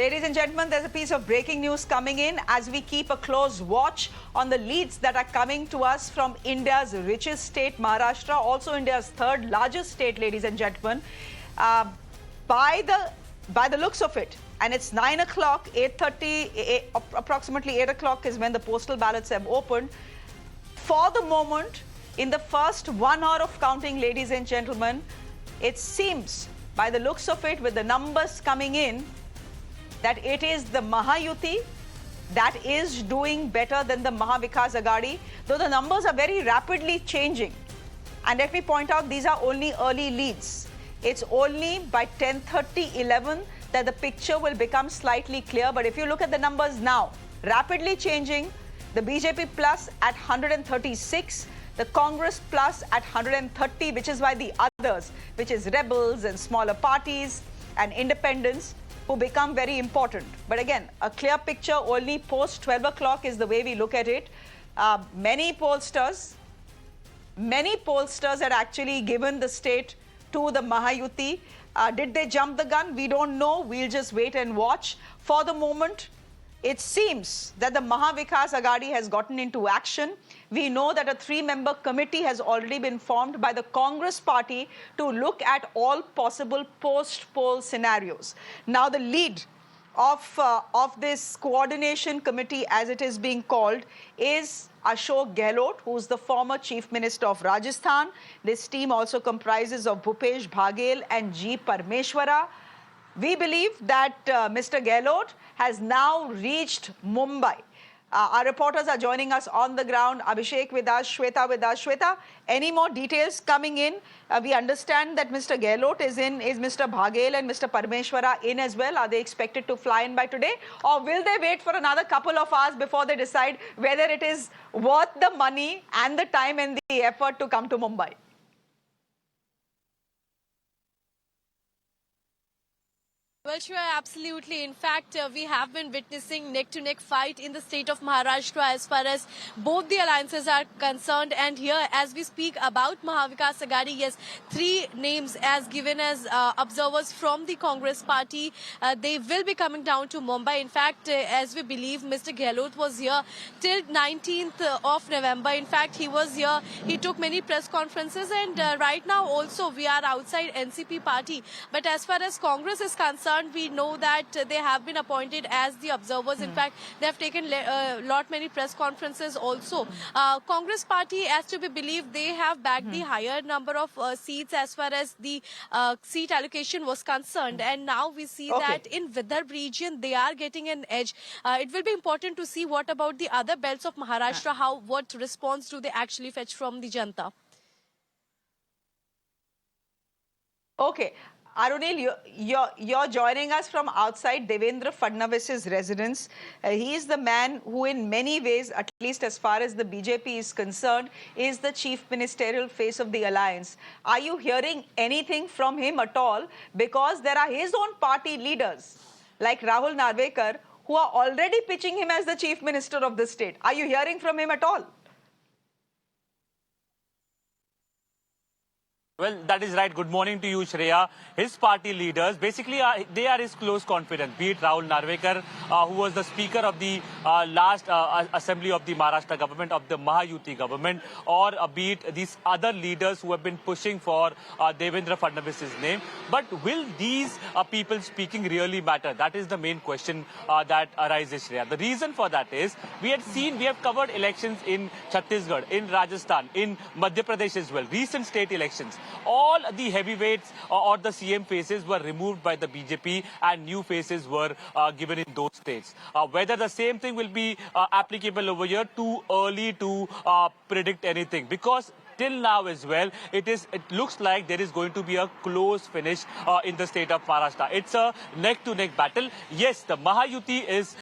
Ladies and gentlemen, there's a piece of breaking news coming in as we keep a close watch on the leads that are coming to us from India's richest state, Maharashtra, also India's third largest state, ladies and gentlemen. By the looks of it, and it's 9 o'clock, 8:30, approximately 8 o'clock is when the postal ballots have opened. For the moment, in the first 1 hour of counting, ladies and gentlemen, it seems, by the looks of it, with the numbers coming in, that it is the Mahayuti that is doing better than the Mahavikas Aghadi, though the numbers are very rapidly changing. And let me point out, these are only early leads. It's only by 10:30, 11 that the picture will become slightly clear. But if you look at the numbers now, rapidly changing, the BJP plus at 136, the Congress plus at 130, which is why the others, which is rebels and smaller parties and independents, who become very important. But again, a clear picture only post 12 o'clock is the way we look at it. Many pollsters had actually given the state to the Mahayuti. Did they jump the gun? We don't know. We'll just wait and watch. For the moment, it seems that the Mahavikas Aghadi has gotten into action. We know that a 3-member committee has already been formed by the Congress party to look at all possible post-poll scenarios. Now, the lead of this coordination committee, as it is being called, is Ashok Gehlot, who's the former Chief Minister of Rajasthan. This team also comprises of Bhupesh Baghel and G. Parmeshwara. We believe that Mr. Gehlot has now reached Mumbai. Our reporters are joining us on the ground. Abhishek with us, Shweta with us. Shweta, any more details coming in? We understand that Mr. Gehlot is in. Is Mr. Baghel and Mr. Parmeshwara in as well? Are they expected to fly in by today? Or will they wait for another couple of hours before they decide whether it is worth the money and the time and the effort to come to Mumbai? Well, sure, absolutely. In fact, we have been witnessing neck-to-neck fight in the state of Maharashtra as far as both the alliances are concerned. And here, as we speak about Mahavikas Aghadi, yes, 3 names as given as observers from the Congress party. They will be coming down to Mumbai. In fact, as we believe, Mr. Gehlot was here till 19th of November. In fact, he was here. He took many press conferences. And right now also, we are outside NCP party. But as far as Congress is concerned, we know that they have been appointed as the observers. In fact, they have taken many press conferences also. Congress party, as to be believed, they have backed the higher number of seats as far as the seat allocation was concerned. And now we see that in Vidarbha region, they are getting an edge. It will be important to see what about the other belts of Maharashtra, what response do they actually fetch from the Janta. Okay. Arunil, you're joining us from outside Devendra Fadnavis's residence. He is the man who in many ways, at least as far as the BJP is concerned, is the chief ministerial face of the alliance. Are you hearing anything from him at all? Because there are his own party leaders, like Rahul Narvekar, who are already pitching him as the chief minister of the state. Are you hearing from him at all? Well, that is right. Good morning to you, Shreya. His party leaders, basically, they are his close confidant, be it Rahul Narvekar, who was the speaker of the last assembly of the Maharashtra government, of the Mahayuti government, or be it these other leaders who have been pushing for Devendra Fadnavis's name. But will these people speaking really matter? That is the main question that arises, Shreya. The reason for that is, we have covered elections in Chhattisgarh, in Rajasthan, in Madhya Pradesh as well, recent state elections. All the heavyweights or the CM faces were removed by the BJP and new faces were given in those states. Whether the same thing will be applicable over here, too early to predict anything, because till now as well, it looks like there is going to be a close finish in the state of Maharashtra. It's a neck-to-neck battle. Yes, the Mahayuti is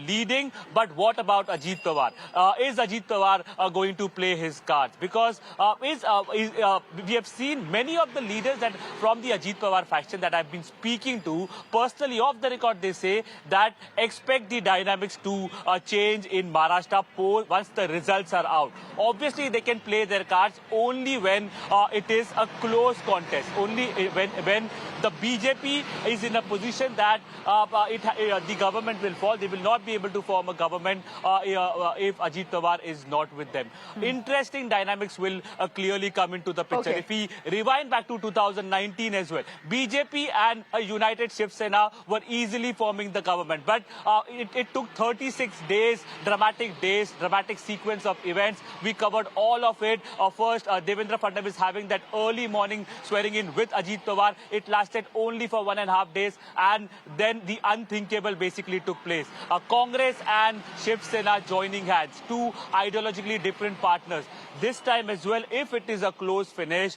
leading. But what about Ajit Pawar? Is Ajit Pawar going to play his cards? Because we have seen many of the leaders that from the Ajit Pawar faction that I've been speaking to, personally off the record, they say that expect the dynamics to change in Maharashtra poll once the results are out. Obviously, they can play their cards only when it is a close contest, only when the BJP is in a position that the government will fall. They will not be able to form a government if Ajit Pawar is not with them. Interesting dynamics will clearly come into the picture. Okay. If we rewind back to 2019 as well, BJP and a united Shiv Sena were easily forming the government. But it took 36 days, dramatic sequence of events. We covered all of it. First, Devendra Fadnavis having that early morning swearing in with Ajit Pawar. It lasted only for 1.5 days, and then the unthinkable basically took place. Congress and Shiv Sena joining hands, two ideologically different partners. This time as well, if it is a close finish,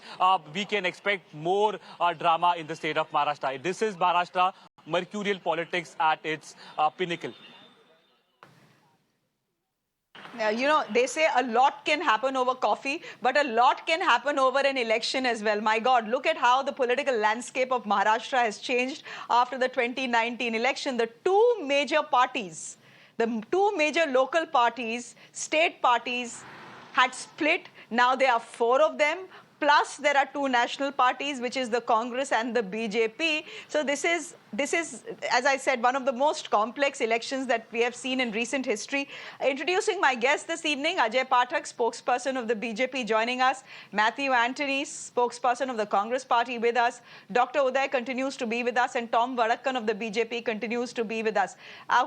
we can expect more drama in the state of Maharashtra. This is Maharashtra, mercurial politics at its pinnacle. You know, they say a lot can happen over coffee, but a lot can happen over an election as well. My God, look at how the political landscape of Maharashtra has changed after the 2019 election. The two major parties, the two major local parties, state parties, had split. Now there are 4 of them. Plus, there are 2 national parties, which is the Congress and the BJP. So this is, as I said, one of the most complex elections that we have seen in recent history. Introducing my guest this evening, Ajay Pathak, spokesperson of the BJP, joining us. Matthew Antony, spokesperson of the Congress party, with us. Dr. Uday continues to be with us, and Tom Vadakkan of the BJP continues to be with us.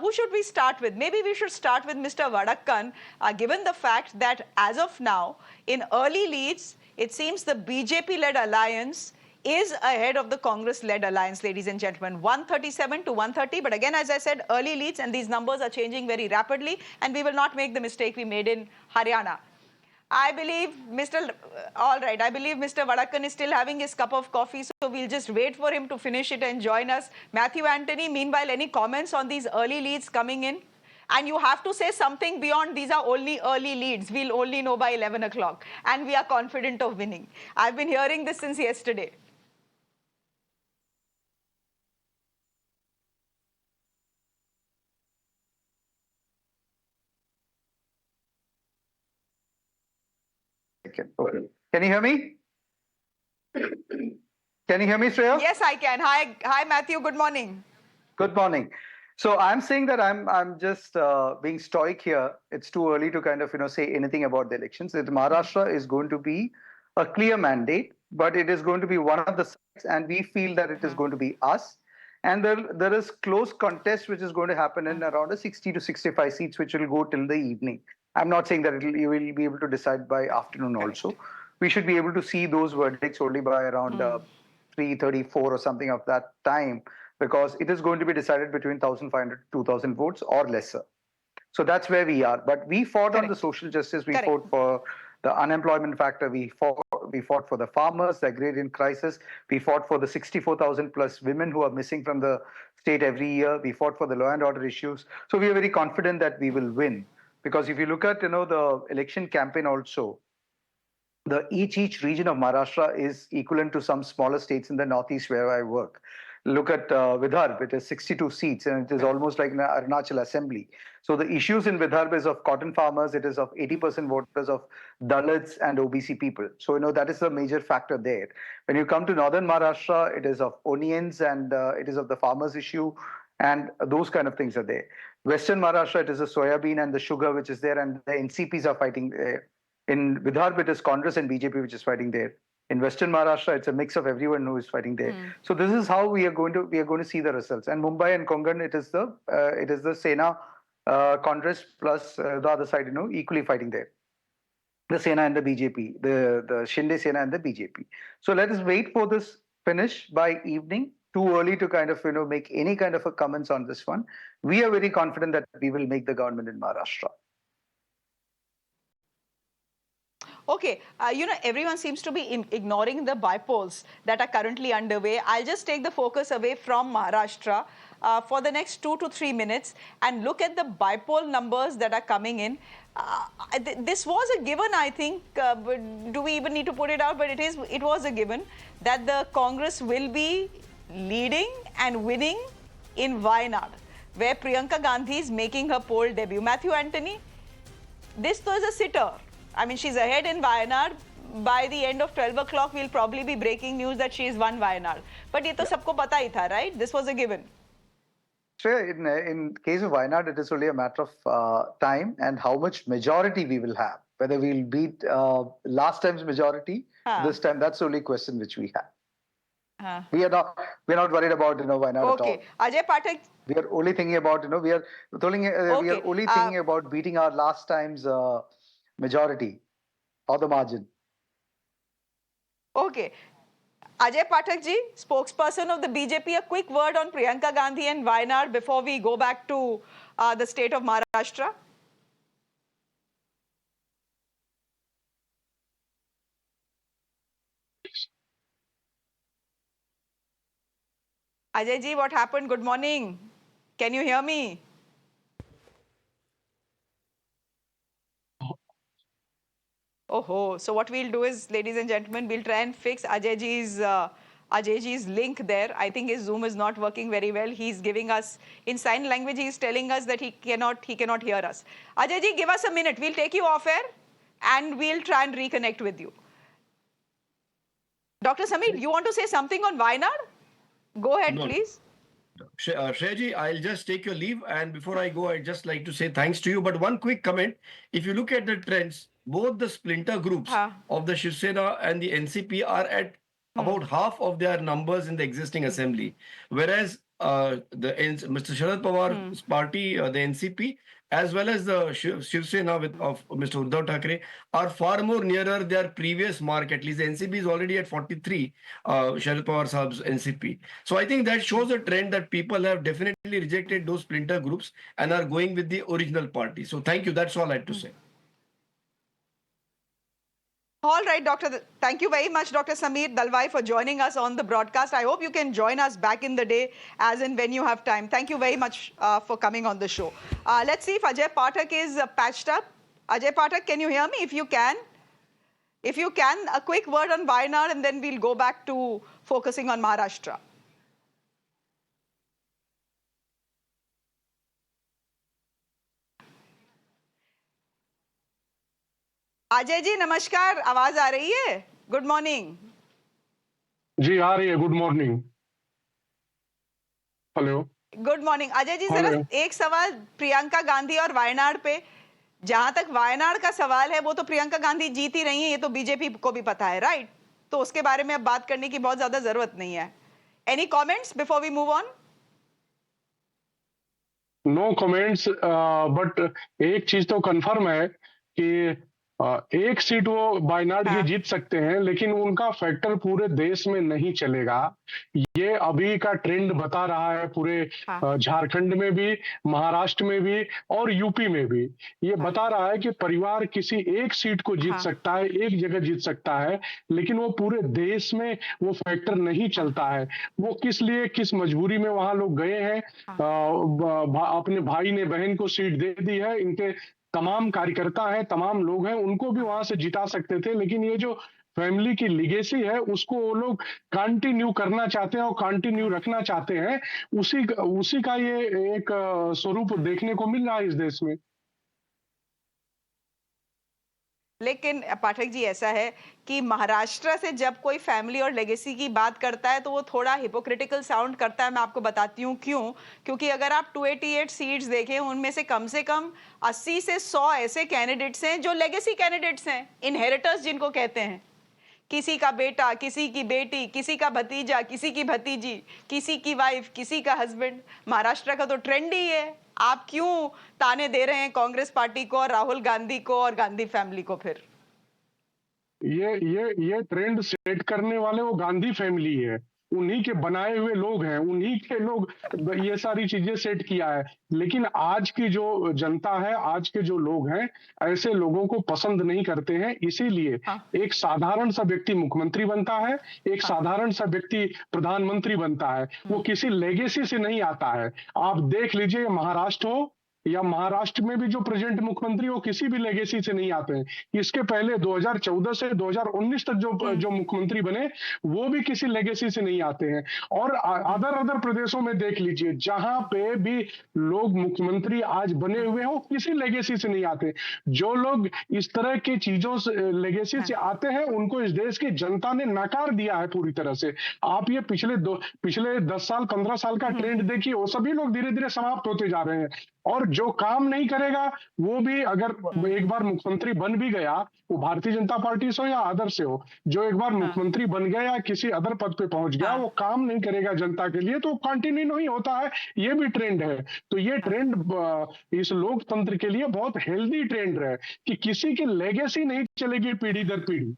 Who should we start with? Maybe we should start with Mr. Vadakkan, given the fact that as of now, in early leads, it seems the BJP-led alliance is ahead of the Congress-led alliance, ladies and gentlemen, 137 to 130. But again, as I said, early leads, and these numbers are changing very rapidly, and we will not make the mistake we made in Haryana. I believe I believe Mr. Vadakkan is still having his cup of coffee, so we'll just wait for him to finish it and join us. Matthew Antony, meanwhile, any comments on these early leads coming in? And you have to say something beyond these are only early leads. We'll only know by 11 o'clock. And we are confident of winning. I've been hearing this since yesterday. Can you hear me? Can you hear me, Shreya? Yes, I can. Hi, Matthew. Good morning. Good morning. So I'm saying that I'm just being stoic here. It's too early to kind of say anything about the elections. That Maharashtra is going to be a clear mandate, but it is going to be one of the sides, and we feel that it is going to be us. And there is close contest which is going to happen in around 60 to 65 seats, which will go till the evening. I'm not saying that you will be able to decide by afternoon also. We should be able to see those verdicts only by around 3:34 or something of that time, because it is going to be decided between 1,500 to 2,000 votes or lesser. So that's where we are. But we fought on the social justice. We fought for the unemployment factor. We fought for the farmers, the agrarian crisis. We fought for the 64,000 plus women who are missing from the state every year. We fought for the law and order issues. So we are very confident that we will win. Because if you look at the election campaign also, each region of Maharashtra is equivalent to some smaller states in the northeast where I work. Look at Vidarbha, it is 62 seats, and it is almost like an Arunachal assembly. So the issues in Vidarbha is of cotton farmers, it is of 80% voters of Dalits and OBC people. So, that is the major factor there. When you come to northern Maharashtra, it is of onions and it is of the farmers issue, and those kind of things are there. Western Maharashtra, it is the soybean and the sugar which is there, and the NCPs are fighting there. In Vidarbha, it is Congress and BJP which is fighting there. In Western Maharashtra, it's a mix of everyone who is fighting there. So this is how we are going to see the results. And Mumbai and Konkan, it is the Sena Congress plus the other side, equally fighting there. The Sena and the BJP, the Shinde Sena and the BJP. So let us wait for this finish by evening. Too early to kind of make any kind of a comments on this one. We are very confident that we will make the government in Maharashtra. Okay, everyone seems to be ignoring the by-polls that are currently underway. I'll just take the focus away from Maharashtra. for the next 2 to 3 minutes and look at the bypoll numbers that are coming in. This was a given, I think. But do we even need to put it out? But it was a given that the Congress will be leading and winning in Wayanad, where Priyanka Gandhi is making her poll debut. Matthew Anthony, this was a sitter. I mean, she's ahead in Wayanad. By the end of 12 o'clock, we'll probably be breaking news that she's won Wayanad. But ये तो सबको पता ही था, right? This was a given. Sure, in case of Wayanad, it is only a matter of time and how much majority we will have. Whether we'll beat last time's majority this time, that's the only question which we have. We're not worried about Wayanad at all. Okay, Ajay Pathak. We are only thinking about we are only thinking about beating our last time's majority or the margin. Okay. Ajay Pathak ji, spokesperson of the BJP, a quick word on Priyanka Gandhi and Wayanad before we go back to the state of Maharashtra. Ajay ji, what happened? Good morning. Can you hear me? Oh, so what we'll do is, ladies and gentlemen, we'll try and fix Ajay ji's link there. I think his Zoom is not working very well. He's giving us, in sign language, he's telling us that he cannot hear us. Ajay ji, give us a minute. We'll take you off air and we'll try and reconnect with you. Dr. Samir, you want to say something on Wayanad? Go ahead, please. Shreya ji, I'll just take your leave. And before I go, I'd just like to say thanks to you. But one quick comment. If you look at the trends, both the splinter groups of the Shiv Sena and the NCP are at about half of their numbers in the existing assembly. Whereas Mr. Sharad Pawar's party, the NCP, as well as the Shiv Sena of Mr. Uddhav Thackeray, are far more nearer their previous mark. At least the NCP is already at 43, Sharad Pawar Sahab's NCP. So I think that shows a trend that people have definitely rejected those splinter groups and are going with the original party. So thank you. That's all I had to say. All right, thank you very much, Dr. Samir Dalwai, for joining us on the broadcast. I hope you can join us back in the day as and when you have time. Thank you very much for coming on the show. Let's see if Ajay Pathak is patched up. Ajay Pathak, can you hear me? If you can, a quick word on Wayanad and then we'll go back to focusing on Maharashtra. Ajay ji नमस्कार, आवाज आ रही है? Good morning जी, आ रही है। Good morning. Hello, good morning. Ajay ji, जरा एक सवाल प्रियंका गांधी और वायनाड पे। जहां तक वायनाड का सवाल है, वो तो प्रियंका गांधी जीती रही है, ये तो बीजेपी को भी पता है, राइट? तो उसके बारे में अब बात करने की बहुत ज्यादा जरूरत नहीं है। Any comments before we move on? No comments, but एक चीज तो कंफर्म है कि एक सीट वो वायनाड की जीत सकते हैं, लेकिन उनका फैक्टर पूरे देश में नहीं चलेगा। ये अभी का ट्रेंड बता रहा है, पूरे झारखंड में भी, महाराष्ट्र में भी और यूपी में भी। ये बता रहा है कि परिवार किसी एक सीट को जीत सकता है, एक जगह जीत सकता है, लेकिन वो पूरे देश में वो फैक्टर नहीं चलता है। वो किस लिए, किस मजबूरी में वहां लोग गए हैं। अपने भाई ने बहन को सीट दे दी है, इनके तमाम कार्यकर्ता हैं, तमाम लोग हैं, उनको भी वहां से जिता सकते थे, लेकिन ये जो फैमिली की लिगेसी है उसको वो लोग कंटिन्यू करना चाहते हैं और कंटिन्यू रखना चाहते हैं। उसी का ये एक स्वरूप देखने को मिल रहा है इस देश में। लेकिन पाठक जी, ऐसा है कि महाराष्ट्र से जब कोई फैमिली और लेगेसी की बात करता है तो वो थोड़ा हिपोक्रिटिकल साउंड करता है। मैं आपको बताती हूँ क्यों। क्योंकि अगर आप 288 सीट्स देखें, उनमें से कम 80 से 100 ऐसे कैंडिडेट्स हैं जो लेगेसी कैंडिडेट्स हैं, इनहेरिटर्स जिनको कहते हैं। किसी का बेटा, किसी की बेटी, किसी का भतीजा, किसी की भतीजी, किसी की वाइफ, किसी का हस्बैंड। महाराष्ट्र का तो ट्रेंड ही है। आप क्यों ताने दे रहे हैं कांग्रेस पार्टी को और राहुल गांधी को और गांधी फैमिली को? फिर ये ट्रेंड सेट करने वाले वो गांधी फैमिली है। उन्हीं के बनाए हुए लोग हैं, उन्हीं के लोग ये सारी चीजें सेट किया है। लेकिन आज की जो जनता है, आज के जो लोग हैं, ऐसे लोगों को पसंद नहीं करते हैं। इसीलिए एक साधारण सा व्यक्ति मुख्यमंत्री बनता है, एक साधारण सा व्यक्ति प्रधानमंत्री बनता है, वो किसी लेगेसी से नहीं आता है। आप देख लीजिए, महाराष्ट्र हो या महाराष्ट्र में भी जो प्रेजेंट मुख्यमंत्री वो किसी भी लेगेसी से नहीं आते हैं। इसके पहले 2014 से 2019 तक जो मुख्यमंत्री बने वो भी किसी लेगेसी से नहीं आते हैं। और अदर प्रदेशों में देख लीजिए, जहां पे भी लोग मुख्यमंत्री आज बने हुए हैं वो किसी लेगेसी से नहीं आते। जो लोग इस तरह की चीजों से लेगेसी से आते हैं उनको इस देश की जनता ने नकार दिया है पूरी तरह से। आप ये पिछले 10 साल 15 साल का ट्रेंड देखिए, वो सभी लोग धीरे धीरे समाप्त होते जा रहे हैं। और जो काम नहीं करेगा वो भी, अगर एक बार मुख्यमंत्री बन भी गया, वो भारतीय जनता पार्टी से हो या अदर से हो, जो एक बार मुख्यमंत्री बन गया या किसी अदर पद पे पहुंच गया, वो काम नहीं करेगा जनता के लिए, तो कंटिन्यू नहीं होता है। ये भी ट्रेंड है। तो ये ट्रेंड इस लोकतंत्र के लिए बहुत हेल्दी ट्रेंड है कि किसी की लेगेसी नहीं चलेगी पीढ़ी दर पीढ़ी।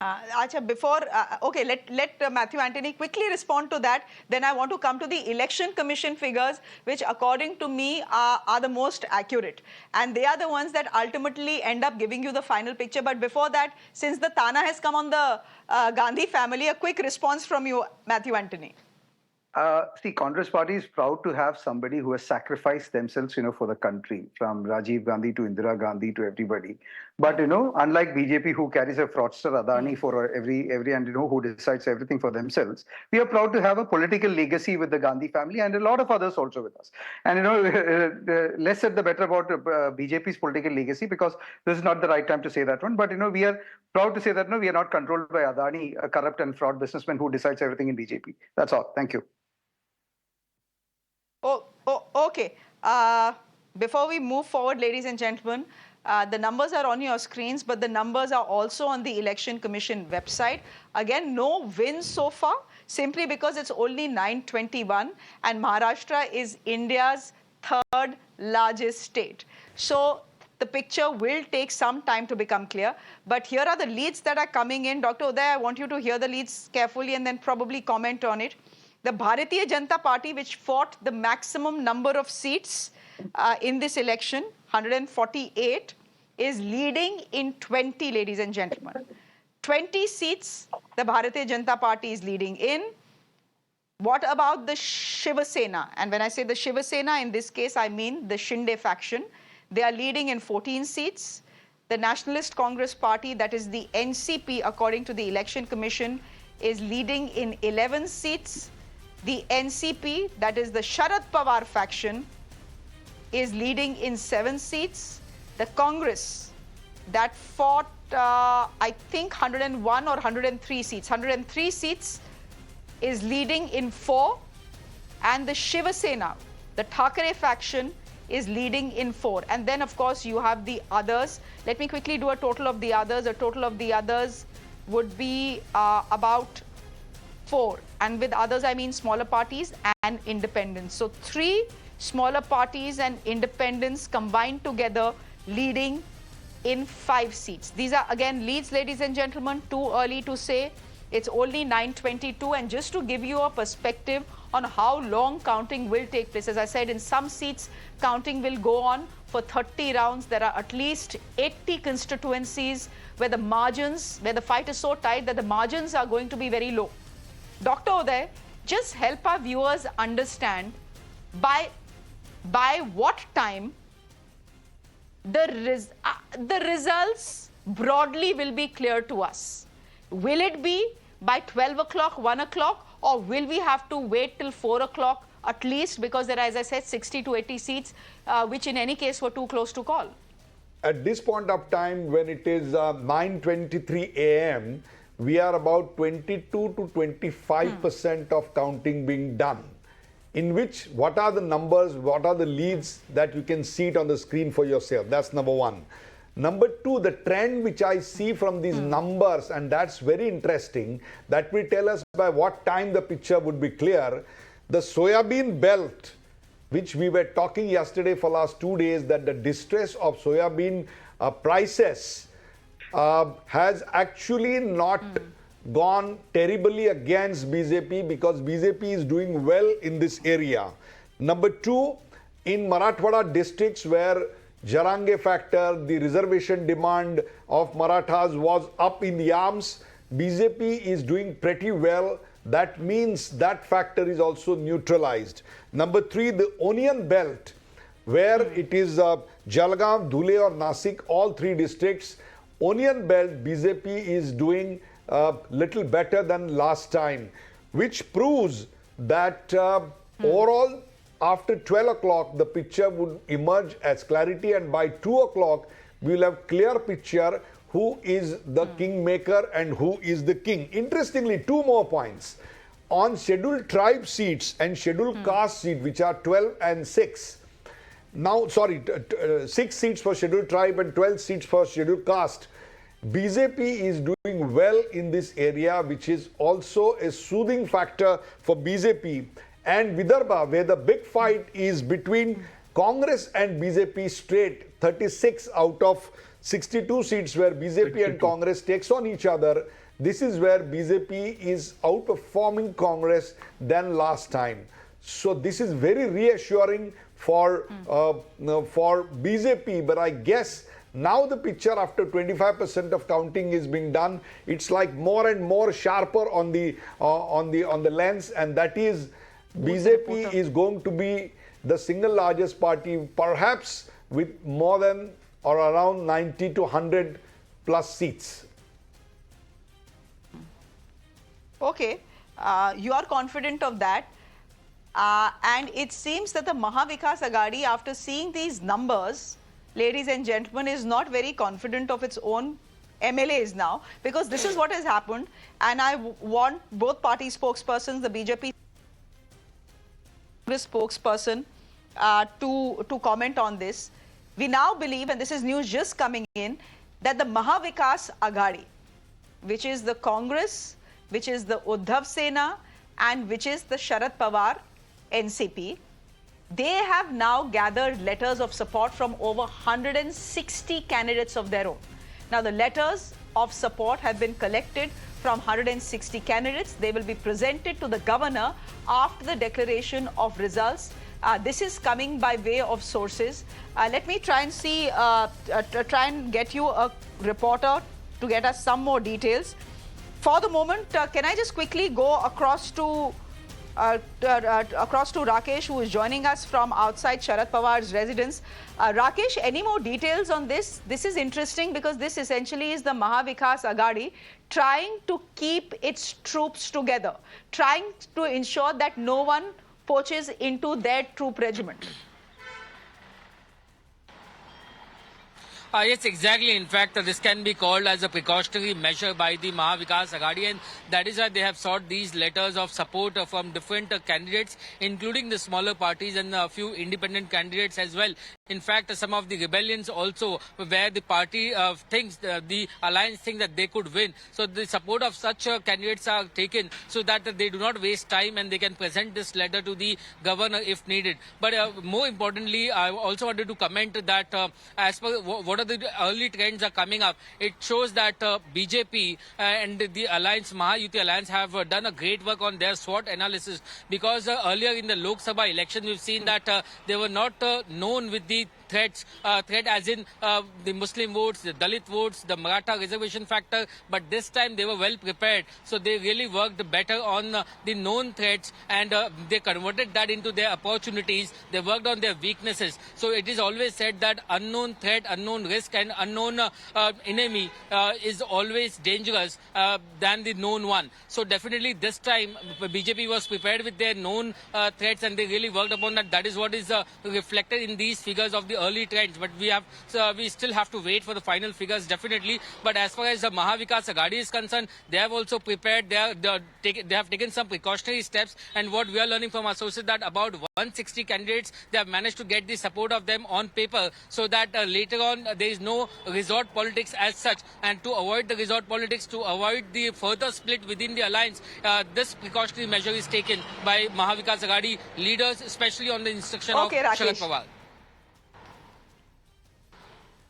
Acha, before, okay, let Matthew Antony quickly respond to that. Then I want to come to the Election Commission figures, which according to me are the most accurate. And they are the ones that ultimately end up giving you the final picture. But before that, since the Tana has come on the Gandhi family, a quick response from you, Matthew Antony. See, Congress party is proud to have somebody who has sacrificed themselves, for the country, from Rajiv Gandhi to Indira Gandhi to everybody. But, unlike BJP, who carries a fraudster Adani for every and, who decides everything for themselves, we are proud to have a political legacy with the Gandhi family and a lot of others also with us. And, less said the better about BJP's political legacy, because this is not the right time to say that one. But, we are proud to say that, we are not controlled by Adani, a corrupt and fraud businessman who decides everything in BJP. That's all. Thank you. Okay. Before we move forward, ladies and gentlemen, the numbers are on your screens, but the numbers are also on the Election Commission website. Again, no wins so far, simply because it's only 9:21, and Maharashtra is India's third largest state. So the picture will take some time to become clear. But here are the leads that are coming in. Dr. Uday, I want you to hear the leads carefully and then probably comment on it. The Bharatiya Janata Party, which fought the maximum number of seats in this election, 148, is leading in 20, ladies and gentlemen. 20 seats the Bharatiya Janata Party is leading in. What about the Shiva Sena? And when I say the Shiva Sena, in this case, I mean the Shinde faction. They are leading in 14 seats. The Nationalist Congress Party, that is the NCP, according to the Election Commission, is leading in 11 seats. The NCP, that is the Sharad Pawar faction, is leading in 7 seats. The Congress, that fought, I think, 101 or 103 seats. 103 seats is leading in 4. And the Shiva Sena, the Thackeray faction, is leading in 4. And then, of course, you have the others. Let me quickly do a total of the others. A total of the others would be about 4. And with others, I mean smaller parties and independents. So 3 smaller parties and independents combined together leading in 5 seats. These are, again, leads, ladies and gentlemen. Too early to say. It's only 9:22. And just to give you a perspective on how long counting will take place, as I said, in some seats, counting will go on for 30 rounds. There are at least 80 constituencies where the margins, where the fight is so tight that the margins are going to be very low. Dr. Uday, just help our viewers understand by what time the results broadly will be clear to us. Will it be by 12 o'clock, 1 o'clock, or will we have to wait till 4 o'clock at least, because there are, as I said, 60 to 80 seats, which in any case were too close to call? At this point of time, when it is 9:23 a.m., we are about 22 to 25% of counting being done. In which, what are the numbers, what are the leads that you can see it on the screen for yourself? That's number one. Number two, the trend which I see from these numbers, and that's very interesting, that will tell us by what time the picture would be clear. The soybean belt, which we were talking yesterday for last 2 days, that the distress of soybean prices has actually not gone terribly against BJP because BJP is doing well in this area. Number two, in Marathwada districts where Jarange factor, the reservation demand of Marathas was up in the arms, BJP is doing pretty well. That means that factor is also neutralized. Number three, the onion belt, where it is Jalgaon, Dhule or Nasik, all three districts, onion belt, BJP is doing little better than last time, which proves that overall after 12 o'clock the picture would emerge as clarity, and by 2 o'clock we will have clear picture who is the kingmaker and who is the king. Interestingly, two more points. On scheduled tribe seats and scheduled caste seat, which are 12 and 6, now, sorry, 6 seats for scheduled tribe and 12 seats for scheduled caste. BJP is doing well in this area, which is also a soothing factor for BJP. And Vidarbha, where the big fight is between Congress and BJP straight, 36 out of 62 seats where BJP 62. And Congress takes on each other. This is where BJP is outperforming Congress than last time. So this is very reassuring for BJP, but I guess now the picture after 25% of counting is being done, it's like more and more sharper on the lens, and that is BJP is going to be the single largest party, perhaps with more than or around 90 to 100 plus seats. Okay, you are confident of that. And it seems that the Mahavikas Aghadi, after seeing these numbers, ladies and gentlemen, is not very confident of its own MLAs now, because this is what has happened. And I want both party spokespersons, the BJP spokesperson, to comment on this. We now believe, and this is news just coming in, that the Mahavikas Aghadi, which is the Congress, which is the Uddhav Sena, and which is the Sharad Pawar NCP, they have now gathered letters of support from over 160 candidates of their own. Now, the letters of support have been collected from 160 candidates. They will be presented to the governor after the declaration of results. This is coming by way of sources. Let me try and see, try and get you a reporter to get us some more details. For the moment, can I just quickly go across to Rakesh, who is joining us from outside Sharad Pawar's residence. Rakesh, any more details on this? This is interesting because this essentially is the Mahavikas Aghadi trying to keep its troops together, trying to ensure that no one poaches into their troop regiment. Yes, exactly. In fact, this can be called as a precautionary measure by the Mahavikas Aghadi, and that is why they have sought these letters of support from different candidates, including the smaller parties and a few independent candidates as well. In fact, some of the rebellions also, where the party thinks, the alliance thinks that they could win. So the support of such candidates are taken so that they do not waste time and they can present this letter to the governor if needed. But more importantly, I also wanted to comment that as per what are the early trends are coming up, it shows that BJP and the alliance, Mahayuti alliance, have done a great work on their SWOT analysis, because earlier in the Lok Sabha elections we've seen that they were not known with the threat as in the Muslim votes, the Dalit votes, the Maratha reservation factor, but this time they were well prepared. So they really worked better on the known threats, and they converted that into their opportunities. They worked on their weaknesses. So it is always said that unknown threat, unknown risk and unknown enemy is always dangerous than the known one. So definitely this time BJP was prepared with their known threats, and they really worked upon that. That is what is reflected in these figures of the early trends, but we still have to wait for the final figures, definitely. But as far as the Mahavikas Aghadi is concerned, they have also prepared. They have taken some precautionary steps, and what we are learning from our sources that about 160 candidates, they have managed to get the support of them on paper, so that later on there is no resort politics as such. And to avoid the resort politics, to avoid the further split within the alliance, this precautionary measure is taken by Mahavikas Aghadi leaders, especially on the instruction of Sharad Pawar.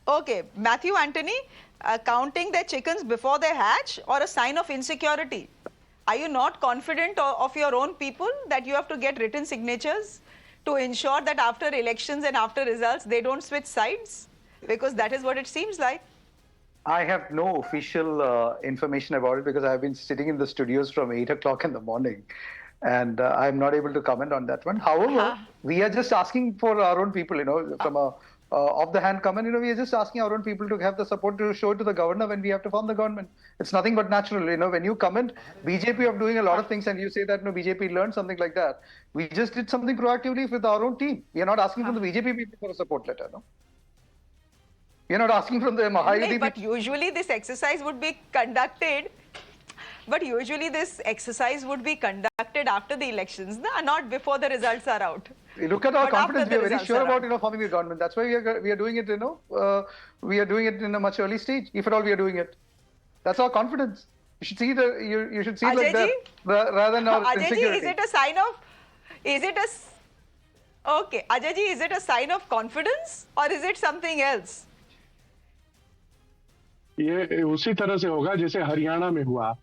Okay, Matthew Anthony, counting their chickens before they hatch or a sign of insecurity? Are you not confident of your own people that you have to get written signatures to ensure that after elections and after results, they don't switch sides? Because that is what it seems like. I have no official information about it because I've been sitting in the studios from 8 o'clock in the morning and I'm not able to comment on that one. However, we are just asking for our own people, from a off-the-hand comment, we are just asking our own people to have the support to show it to the governor when we have to form the government. It's nothing but natural, when you comment BJP of doing a lot of things and you say that, no, BJP learned something like that. We just did something proactively with our own team. We are not asking from the BJP people for a support letter, no? You're not asking from the Mahayuti. But usually this exercise would be conducted. But usually this exercise would be conducted after the elections, not before the results are out. Look at our confidence. We are very sure about forming the government. That's why we are doing it. We are doing it in a much early stage. If at all we are doing it, that's our confidence. You should see you should see like that rather than our insecurity. Is it a sign of? Okay, Ajay ji, is it a sign of confidence or is it something else? ये उसी तरह से होगा जैसे हरियाणा में हुआ।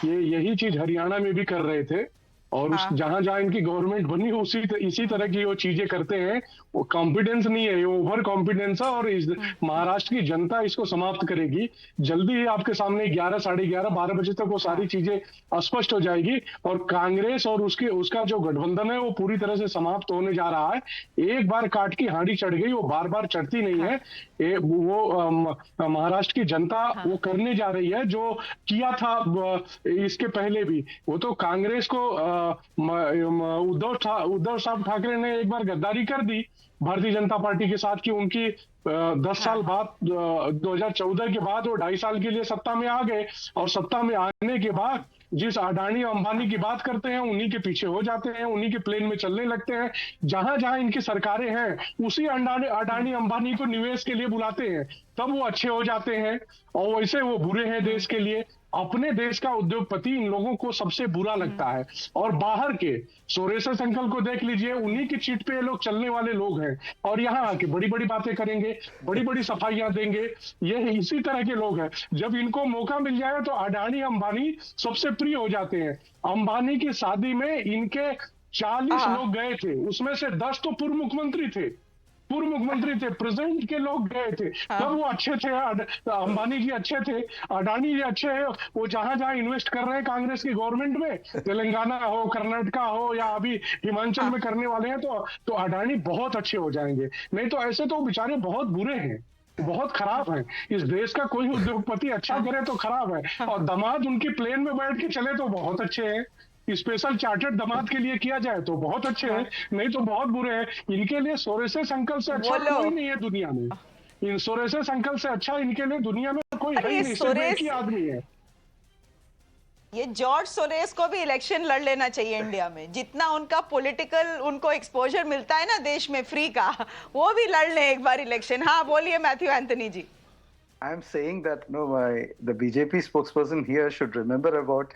ये यही चीज हरियाणा में भी कर रहे थे और जहां जहां इनकी गवर्नमेंट बनी इसी तरह की वो चीजें करते हैं। वो कॉन्फिडेंस नहीं है, ये ओवर कॉन्फिडेंस है और महाराष्ट्र की जनता इसको समाप्त करेगी। जल्दी ही आपके सामने 11, साढ़े 11, 12 बजे तक वो सारी चीजें स्पष्ट हो जाएगी और कांग्रेस और उसका जो गठबंधन है वो पूरी तरह से समाप्त होने जा रहा है। एक बार काट की हांडी चढ़ गई, वो बार बार चढ़ती नहीं है। वो महाराष्ट्र की जनता वो करने जा रही है जो किया था इसके पहले भी। वो तो कांग्रेस को उद्धव साहब ठाकरे ने एक बार गद्दारी कर दी भारतीय जनता पार्टी के साथ कि उनकी 10 साल बाद 2014 के बाद वो 2.5 साल के लिए सत्ता में आ गए और सत्ता में आने के बाद जिस अडानी अंबानी की बात करते हैं उन्हीं के पीछे हो जाते हैं, उन्हीं के प्लेन में चलने लगते हैं। जहां जहां इनकी सरकारें हैं उसी अडानी अंबानी को निवेश के लिए बुलाते हैं, तब वो अच्छे हो जाते हैं और वैसे वो बुरे हैं देश के लिए। अपने देश का उद्योगपति इन लोगों को सबसे बुरा लगता है और बाहर के सोरेसस अंकल को देख लीजिए, उन्हीं की चीट पे ये लोग चलने वाले लोग हैं और यहाँ आके बड़ी बड़ी बातें करेंगे, बड़ी बड़ी सफाइयां देंगे। ये इसी तरह के लोग हैं। जब इनको मौका मिल जाए तो अडानी अंबानी सबसे प्रिय हो जाते हैं। अंबानी की शादी में इनके 40 लोग गए थे, उसमें से 10 तो पूर्व मुख्यमंत्री थे, प्रेसिडेंट के लोग गए थे। तब वो अच्छे थे, अंबानी जी अच्छे थे, अडानी जी अच्छे हैं। वो जहां जहां इन्वेस्ट कर रहे हैं कांग्रेस की गवर्नमेंट में, तेलंगाना हो, कर्नाटका हो या अभी हिमाचल में करने वाले हैं, तो अडानी बहुत अच्छे हो जाएंगे। नहीं तो ऐसे तो बेचारे बहुत बुरे हैं, बहुत खराब है। इस देश का कोई उद्योगपति अच्छा करे तो खराब है और दामाद उनकी प्लेन में बैठ के चले तो बहुत अच्छे हैं। स्पेशल चार्टर्ड दामाद के लिए किया जाए तो बहुत अच्छे हैं, नहीं तो बहुत बुरे हैं। इनके लिए सोरेसेस अंकल से अच्छा कोई नहीं है दुनिया में। इन सोरेसेस अंकल से अच्छा इनके लिए दुनिया में कोई है नहीं, सिर्फ एक ही आदमी है। ये जॉर्ज सोरेस को भी इलेक्शन लड़ लेना चाहिए इंडिया में। जितना उनका पॉलिटिकल उनको एक्सपोजर मिलता है ना देश में फ्री का, वो भी लड़ ले एक बार इलेक्शन। हाँ बोलिए Mathew Anthony ji. I'm saying that the BJP spokesperson here should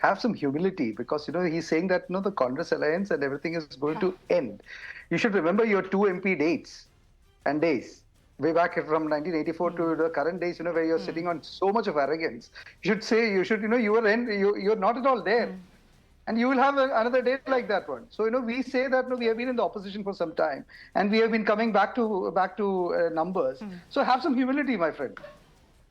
have some humility because he's saying that the Congress alliance and everything is going to end. You should remember your 2 MP dates and days way back from 1984 to the current days, where you're sitting on so much of arrogance. You should say you're not at all there. And you will have another day like that one. So we say that we have been in the opposition for some time and we have been coming back to numbers. So have some humility, my friend.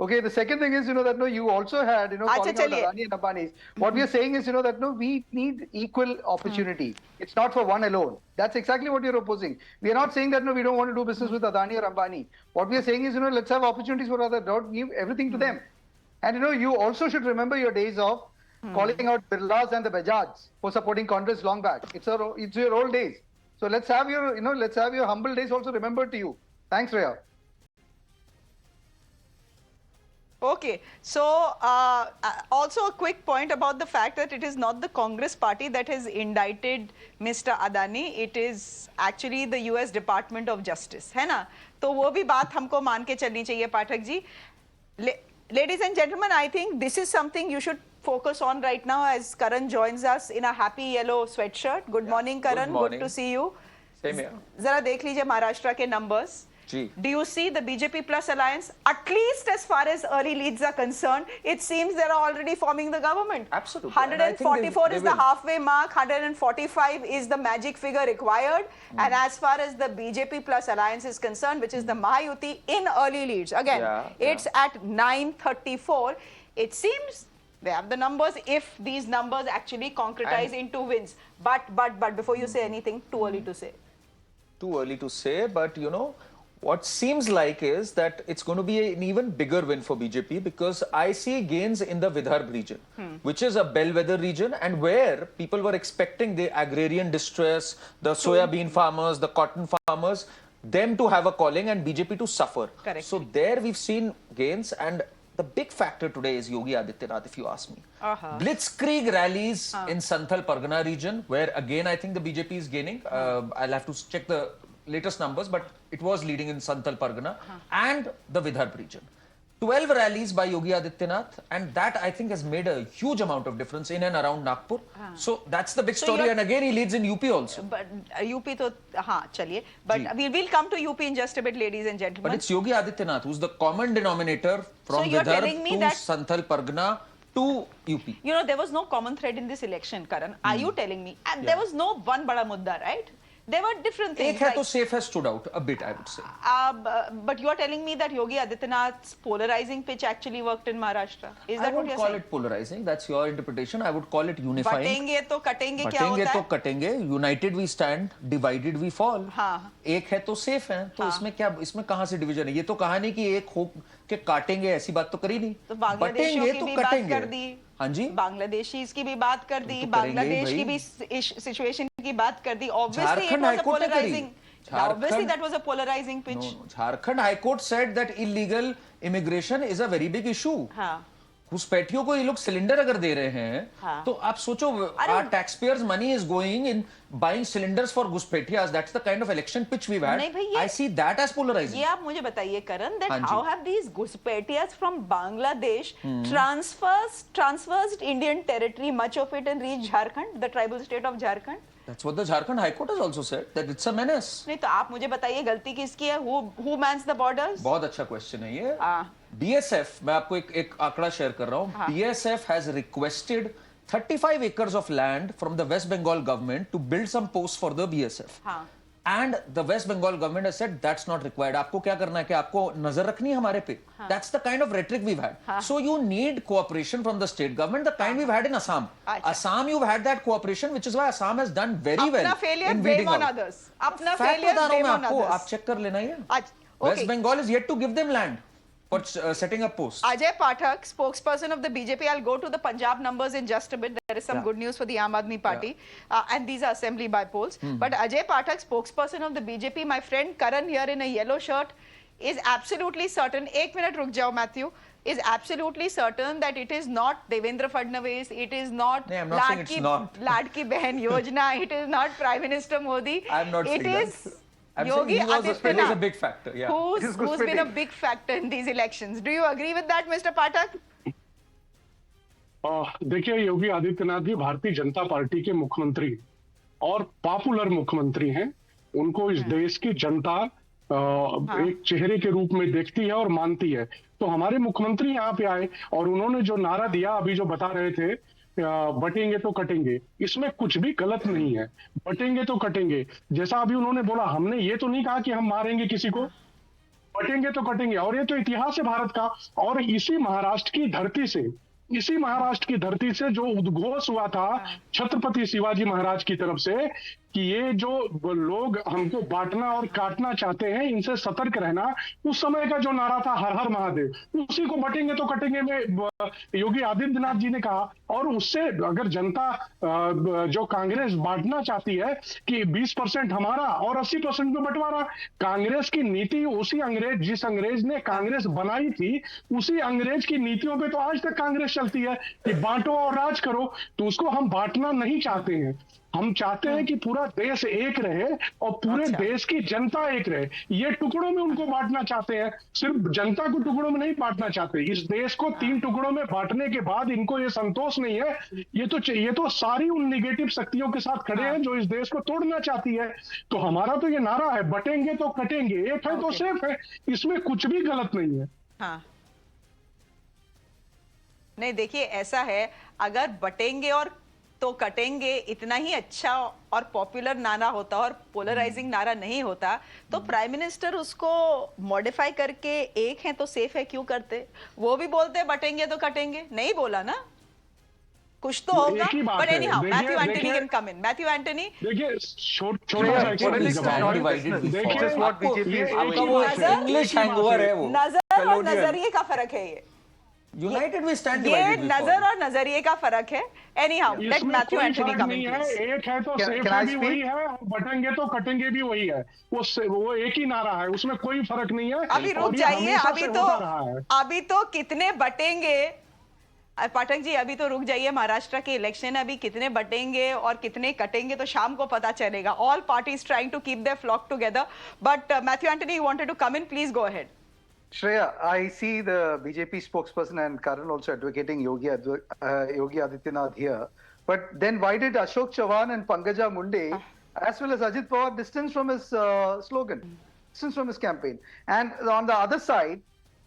Okay, the second thing is, that you also had, calling out Adani and Ambani. What we are saying is, that we need equal opportunity. It's not for one alone. That's exactly what you're opposing. We are not saying that, we don't want to do business with Adani or Ambani. What we are saying is, let's have opportunities for others. Don't give everything to them. And, you also should remember your days of calling out Birlas and the Bajaj for supporting Congress long back. It's your old days. So let's have your humble days also remembered to you. Thanks, Shreya. Okay, so also a quick point about the fact that it is not the Congress party that has indicted Mr. Adani, it is actually the US Department of Justice, है ना? तो वो भी बात हमको मान के चलनी चाहिए Pathak ji. Ladies and gentlemen, I think this is something you should focus on right now as Karan joins us in a happy yellow sweatshirt. Good morning, Karan. Good to see you. Same here. जरा देख लीजिए महाराष्ट्र के numbers. Do you see the BJP plus alliance, at least as far as early leads are concerned, it seems they are already forming the government. Absolutely. 144 is the halfway mark, 145 is the magic figure required. And as far as the BJP plus alliance is concerned, which is the Mahayuti in early leads, again, it's at 934. It seems they have the numbers if these numbers actually concretize into wins. But before you say anything, too early to say. Too early to say, but you know, what seems like is that it's going to be an even bigger win for BJP because I see gains in the Vidarbha region, which is a bellwether region and where people were expecting the agrarian distress, the soya bean farmers, the cotton farmers, them to have a calling and BJP to suffer. Correct. So there we've seen gains, and the big factor today is Yogi Adityanath, if you ask me. Blitzkrieg rallies in Santhal Pargana region, where again I think the BJP is gaining. I'll have to check the latest numbers, but it was leading in Santhal Pargana and the Vidarbha region. 12 rallies by Yogi Adityanath, and that I think has made a huge amount of difference in and around Nagpur. So that's the big story, and again he leads in UP also. But UP to chaliye. But we'll come to UP in just a bit, ladies and gentlemen. But it's Yogi Adityanath who's the common denominator from Vidarbha to Santhal Pargana to UP. You know, there was no common thread in this election, Karan. Are you telling me? There was no one bada mudda, right? There were different things. Ek hai to safe has stood out a bit, I would say. But you are telling me that Yogi Adityanath's polarizing pitch actually worked in Maharashtra. Is that what you're saying? I wouldn't call it polarizing. That's your interpretation. I would call it unifying. Batenge to katenge kya hota hai? Batenge to katenge. United we stand, divided we fall. एक है तो safe है. तो इसमें क्या, इसमें कहाँ से division है? ये तो कहानी कि एक हो के काटेंगे, ऐसी बात तो करी नहीं. तो बांग्लादेशियों की भी बात कर दी. हाँ जी. बांग्लादेशी की भी बात कर दी. बांग्लादेश की भी सिचुएशन की बात कर दी. Obviously it was a polarizing. Obviously that was a polarizing pitch. No. Jharkhand High Court said that illegal immigration is a very big issue. घुसपैठियों को ये लोग सिलेंडर अगर दे रहे हैं तो आप सोचो our taxpayers money is going in buying cylinders for घुसपैठियास. That's the kind of election pitch we've had. I see that as polarizing. ये आप मुझे बताइए करण, that how have these घुसपैठियास from Bangladesh transversed Indian territory, much of it, and reached Jharkhand, the tribal state of Jharkhand? That's what the Jharkhand High Court has also said, that it's a menace. नहीं तो आप मुझे बताइए गलती किसकी है? Who mans the borders? बहुत अच्छा क्वेश्चन है ये. BSF, मैं आपको एक आंकड़ा शेयर कर रहा हूँ. BSF has requested 35 acres of land from the West Bengal government to build some posts for the BSF. And the West Bengal government has said that's not required. आपको क्या करना है कि आपको नजर रखनी है हमारे पे. That's the kind of rhetoric we've had. So you need cooperation from the state government, the kind we've had in Assam. Assam, you've had that cooperation, which is why Assam has done very well. अपना failure in blame on others. अपना failure blame on others. आप check कर लेना ये. West Bengal is yet to give them land for setting up posts. Ajay Pathak, spokesperson of the BJP. I'll go to the Punjab numbers in just a bit. There is some good news for the Aam Aadmi Party. And these are assembly by polls. But Ajay Pathak, spokesperson of the BJP, my friend Karan here in a yellow shirt, is absolutely certain. 1 minute ruk jao, Matthew. Is absolutely certain that it is not Devendra Fadnavis, it is not Ladki Behan Yojana, it is not Prime Minister Modi. I'm not saying that. I'm Yogi Adityanath, who's a big factor. Who's been a big factor in these elections? Do you agree with that, Mr. Pathak? देखिए, Yogi Adityanath ji Bharatiya Janata party के मुख्यमंत्री और popular मुख्यमंत्री हैं. उनको इस देश की जनता एक चेहरे के रूप में देखती है और मानती है. तो हमारे मुख्यमंत्री यहाँ पे आए और उन्होंने जो नारा दिया, अभी जो बता रहे थे, बटेंगे तो कटेंगे, इसमें कुछ भी गलत नहीं है. बटेंगे तो कटेंगे, जैसा अभी उन्होंने बोला, हमने ये तो नहीं कहा कि हम मारेंगे किसी को. बटेंगे तो कटेंगे, और ये तो इतिहास है भारत का. और इसी महाराष्ट्र की धरती से जो उद्घोष हुआ था छत्रपति शिवाजी महाराज की तरफ से कि ये जो लोग हमको बांटना और काटना चाहते हैं, इनसे सतर्क रहना, उस समय का जो नारा था हर हर महादेव, उसी को बटेंगे तो कटेंगे में योगी आदित्यनाथ जी ने कहा. और उससे अगर जनता जो कांग्रेस बांटना चाहती है कि 20% हमारा और 80% में बंटवारा, कांग्रेस की नीति उसी अंग्रेज, जिस अंग्रेज ने कांग्रेस बनाई थी, उसी अंग्रेज की नीतियों पे तो आज तक कांग्रेस चलती है कि बांटो और राज करो. तो उसको हम बांटना नहीं चाहते हैं. हम चाहते हैं कि पूरा देश एक रहे और पूरे देश की जनता एक रहे। ये टुकड़ों में उनको बांटना चाहते हैं, सिर्फ जनता को टुकड़ों में नहीं बांटना चाहते। इस देश को 3 टुकड़ों में बांटने के बाद इनको ये संतोष नहीं है। ये तो सारी उन निगेटिव शक्तियों के साथ खड़े हैं जो इस देश को तोड़ना चाहती है। तो हमारा तो ये नारा है, बटेंगे तो कटेंगे, एक है तो सेफ है, इसमें कुछ भी गलत नहीं है। हाँ, नहीं देखिए ऐसा है, अगर बटेंगे और तो कटेंगे इतना ही अच्छा और पॉपुलर नारा होता और पोलराइजिंग नारा नहीं होता तो प्राइम मिनिस्टर उसको मॉडिफाई करके एक है तो सेफ है क्यों करते? वो भी बोलते बटेंगे तो कटेंगे, नहीं बोला ना, कुछ तो होगा। But anyhow Matthew Antony can come in. Matthew Antony देखिए, छोटा सा इंग्लिश हैंगओवर है वो, नजर और नजरिए का फर्क है। ये यूनाइटेड वी स्टैंड ये नजर और नजरिए का फर्क है। एनीहाउ लेट मैथ्यू एंटनी कम इन। एक है तो सेफ भी वही है, बटेंगे तो कटेंगे भी वही है। वो एक ही नारा है, उसमें कोई फर्क नहीं है। अभी रुक जाइए, अभी तो कितने बटेंगे पाठक जी, अभी तो रुक जाइए। महाराष्ट्र के इलेक्शन अभी कितने बटेंगे और कितने कटेंगे तो शाम को पता चलेगा। All parties trying to keep their flock together, but Mathew Antony you wanted to come in, please go ahead. Shreya, I see the BJP spokesperson and Karan also advocating Yogi Adityanath here. But then why did Ashok Chavan and Pankaja Munde, as well as Ajit Pawar, distance from his slogan, distance from his campaign? And on the other side,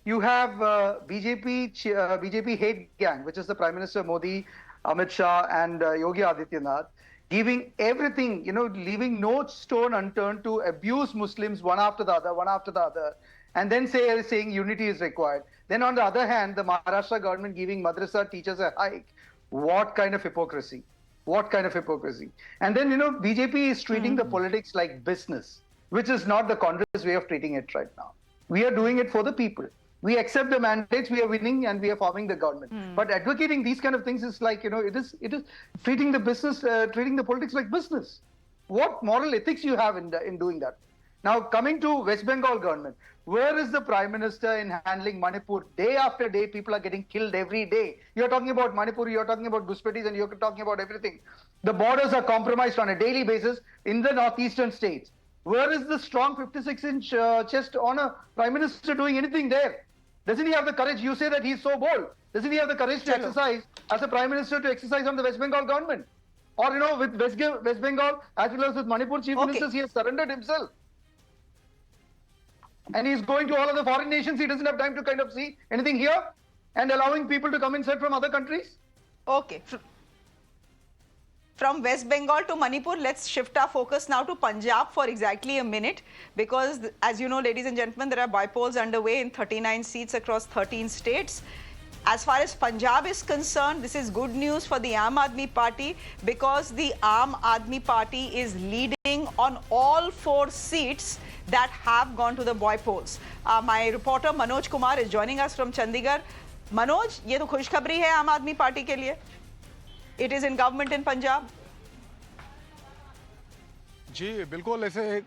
you have BJP hate gang, which is the Prime Minister Modi, Amit Shah, and Yogi Adityanath, giving everything, leaving no stone unturned to abuse Muslims one after the other. And then saying unity is required. Then on the other hand, the Maharashtra government giving madrasa teachers a hike. What kind of hypocrisy? What kind of hypocrisy? And then, BJP is treating the politics like business, which is not the Congress way of treating it right now. We are doing it for the people. We accept the mandates, we are winning, and we are forming the government. But advocating these kind of things is like, it is treating the business, treating the politics like business. What moral ethics you have in doing that? Now, coming to West Bengal government, where is the Prime Minister in handling Manipur? Day after day, people are getting killed every day. You're talking about Manipur, you're talking about Guspettis, and you're talking about everything. The borders are compromised on a daily basis in the northeastern states. Where is the strong 56-inch chest on a Prime Minister doing anything there? Doesn't he have the courage? You say that he's so bold. Doesn't he have the courage to exercise, as a Prime Minister, to exercise on the West Bengal government? Or, with West Bengal, as well as with Manipur Chief Ministers, he has surrendered himself. And he's going to all of the foreign nations. He doesn't have time to kind of see anything here and allowing people to come inside from other countries. Okay. From West Bengal to Manipur, let's shift our focus now to Punjab for exactly a minute. Because as you know, ladies and gentlemen, there are bypolls underway in 39 seats across 13 states. As far as Punjab is concerned, this is good news for the Aam Aadmi Party because the Aam Aadmi Party is leading on all 4 seats that have gone to the boy polls. My reporter Manoj Kumar is joining us from Chandigarh. Manoj, ये तो खुशखबरी है आम आदमी party के लिए. It is in government in Punjab. जी बिल्कुल ऐसे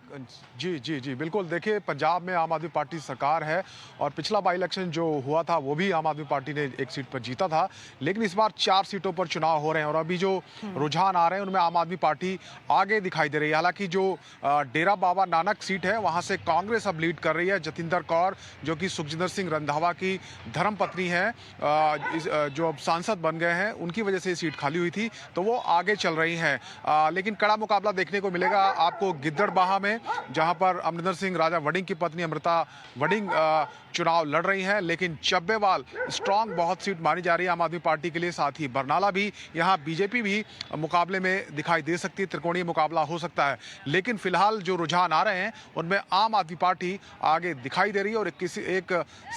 जी बिल्कुल देखिए पंजाब में आम आदमी पार्टी सरकार है और पिछला बाई इलेक्शन जो हुआ था वो भी आम आदमी पार्टी ने एक सीट पर जीता था, लेकिन इस बार 4 सीटों पर चुनाव हो रहे हैं और अभी जो रुझान आ रहे हैं उनमें आम आदमी पार्टी आगे दिखाई दे रही है। हालांकि जो डेरा बाबा नानक सीट है वहां से कांग्रेस अब लीड कर रही है। जतिंदर कौर जो कि सुखजिंदर सिंह रंधावा की धर्मपत्नी है, जो अब सांसद बन गए हैं, उनकी वजह से सीट खाली हुई थी तो वो आगे चल रही हैं। लेकिन कड़ा मुकाबला देखने को मिलेगा आपको गिद्दड़बाहा में, जहां पर अमरिंदर सिंह राजा वडिंग की पत्नी अमृता वडिंग चुनाव लड़ रही हैं, लेकिन चब्बेवाल स्ट्रांग बहुत सीट मानी जा रही है आम आदमी पार्टी के लिए। साथ ही बरनाला भी, यहां बीजेपी भी मुकाबले में दिखाई दे सकती है, त्रिकोणीय मुकाबला हो सकता है। लेकिन फिलहाल जो रुझान आ रहे हैं उनमें आम आदमी पार्टी आगे दिखाई दे रही है और एक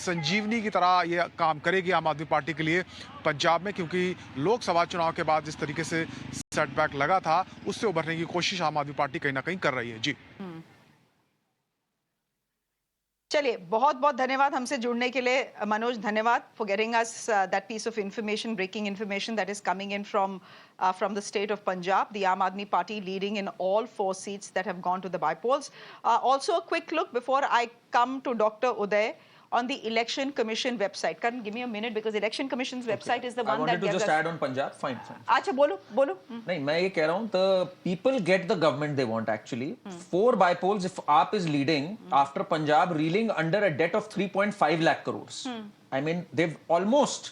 संजीवनी की तरह ये काम करेगी आम आदमी पार्टी के लिए पंजाब में, क्योंकि लोकसभा चुनाव के बाद जिस तरीके से सेटबैक लगा था उससे उभरने की कोशिश आम आदमी पार्टी कहीं ना कहीं कर रही है। जी चलिए, बहुत बहुत धन्यवाद हमसे जुड़ने के लिए मनोज. धन्यवाद for getting us that piece of information, breaking information that is coming in from the state of Punjab. The Aam Aadmi Party leading in all 4 seats that have gone to the bypolls. Also a quick look before I come to Dr. Uday on the Election Commission website. Karan, give me a minute because Election Commission's website is the one that I wanted to gives just us... add on Punjab. Fine. Acha, bolo. नहीं, मैं ये कह रहा हूँ, the people get the government they want actually. 4 bypolls if AAP is leading after Punjab reeling under a debt of 3.5 lakh crores. I mean, they've almost,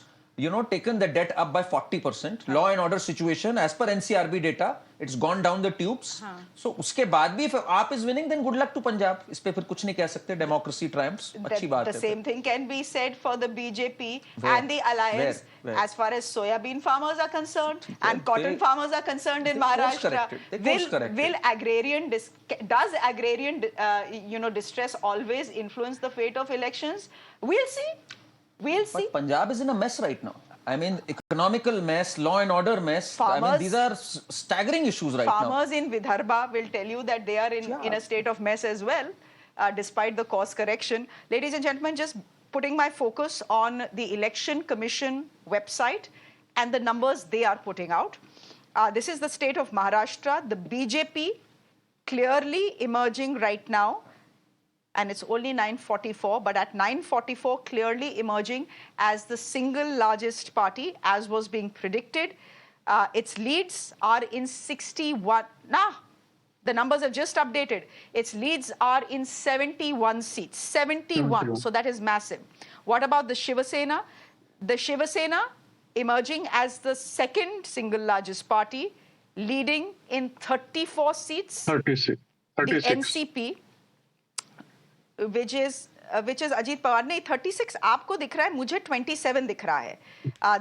taken the debt up by 40%. Law and order situation, as per NCRB data, it's gone down the tubes. So, उसके बाद भी if AAP is winning, then good luck to Punjab. इस पे फिर कुछ नहीं कह सकते. Democracy triumphs. अच्छी बात है. The same thing can be said for the BJP and the alliance Where? as far as soybean farmers are concerned and cotton farmers are concerned in Maharashtra. Does agrarian distress always influence the fate of elections? We'll see. But Punjab is in a mess right now. I mean, economical mess, law and order mess. I mean, these are staggering issues right now. Farmers in Vidarbha will tell you that they are in a state of mess as well, despite the course correction. Ladies and gentlemen, just putting my focus on the Election Commission website and the numbers they are putting out. This is the state of Maharashtra. The BJP clearly emerging right now. And it's only 9:44, but at 9:44, clearly emerging as the single largest party, as was being predicted. Its leads are in 61. The numbers have just updated. Its leads are in 71 seats. 71. So that is massive. What about the Shiva Sena? The Shiva Sena emerging as the second single largest party, leading in 34 seats. 36. The NCP, which is Ajit Pawar. नहीं, 36 आपको दिख रहा है, मुझे 27 दिख रहा है.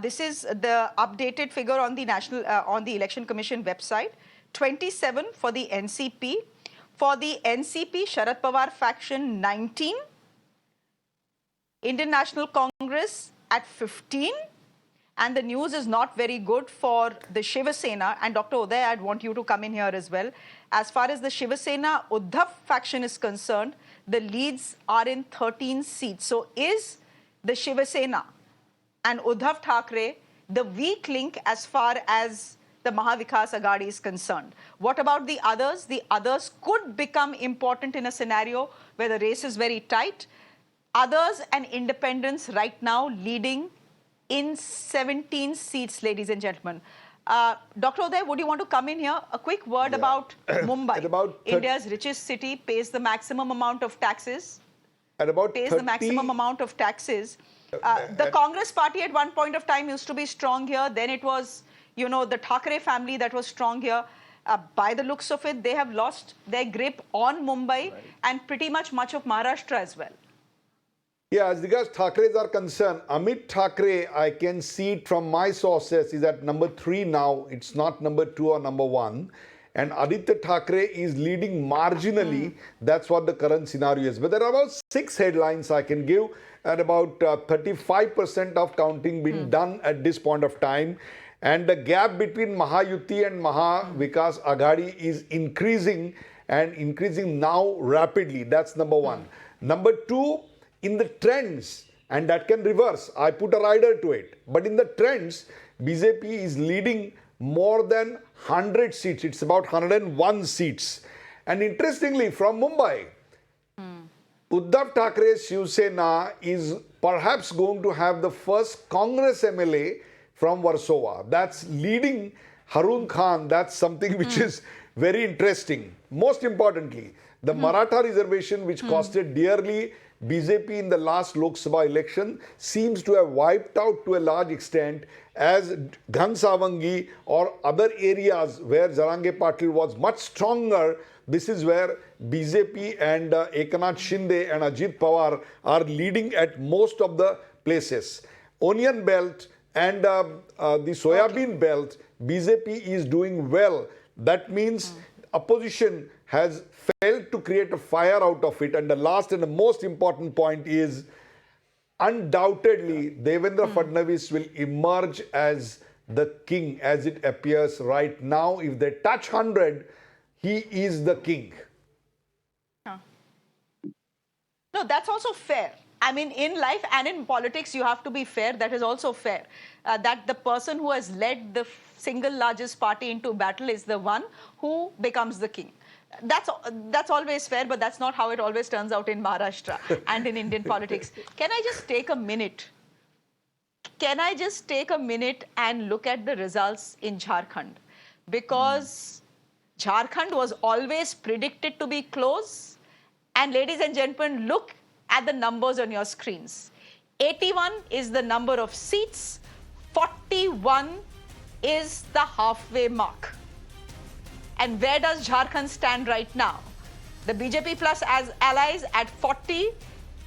This is the updated figure on the on the Election Commission website. 27 for the NCP. For the NCP, Sharad Pawar faction 19. Indian National Congress at 15. And the news is not very good for the Shiva Sena. And Dr. Uday, I'd want you to come in here as well. As far as the Shiva Sena Uddhav faction is concerned, the leads are in 13 seats. So is the Shiva Sena and Uddhav Thackeray the weak link as far as the Mahavikas Aghadi is concerned? What about the others? The others could become important in a scenario where the race is very tight. Others and independents right now leading in 17 seats, ladies and gentlemen. Dr. Uday, would you want to come in here? A quick word about Mumbai. India's richest city, pays the maximum amount of taxes. The maximum amount of taxes. The Congress party at one point of time used to be strong here. Then it was, the Thackeray family that was strong here. By the looks of it, they have lost their grip on Mumbai and pretty much of Maharashtra as well. Yeah, as regards Thackerays are concerned, Amit Thackeray, I can see it from my sources, is at number 3 now. It's not number 2 or number 1. And Aditya Thackeray is leading marginally. That's what the current scenario is. But there are about 6 headlines I can give, and about 35% of counting being done at this point of time. And the gap between Mahayuti and Mahavikas Aghadi is increasing, and increasing now rapidly. That's number 1. Number 2, in the trends, and that can reverse, I put a rider to it, but in the trends, BJP is leading more than 100 seats. It's about 101 seats. And interestingly, from Mumbai, Uddhav Thackeray's Shiv Sena is perhaps going to have the first Congress MLA from Warsaw. That's leading Harun Khan. That's something which is very interesting. Most importantly, the Maratha reservation, which costed dearly BJP in the last Lok Sabha election, seems to have wiped out to a large extent, as Ghansavangi or other areas where Jarange Patil was much stronger. This is where BJP and Eknath Shinde and Ajit Pawar are leading at most of the places. Onion belt and the soybean belt, BJP is doing well. That means opposition has failed to create a fire out of it. And the last and the most important point is, undoubtedly, Devendra Fadnavis will emerge as the king, as it appears right now. If they touch 100, he is the king. No, that's also fair. I mean, in life and in politics, you have to be fair. That is also fair. That the person who has led the single largest party into battle is the one who becomes the king. That's always fair, but that's not how it always turns out in Maharashtra and in Indian politics. Can I just take a minute? Can I just take a minute and look at the results in Jharkhand? Because Jharkhand was always predicted to be close. And ladies and gentlemen, look at the numbers on your screens. 81 is the number of seats. 41 is the halfway mark. And where does Jharkhand stand right now? The BJP plus as allies at 40,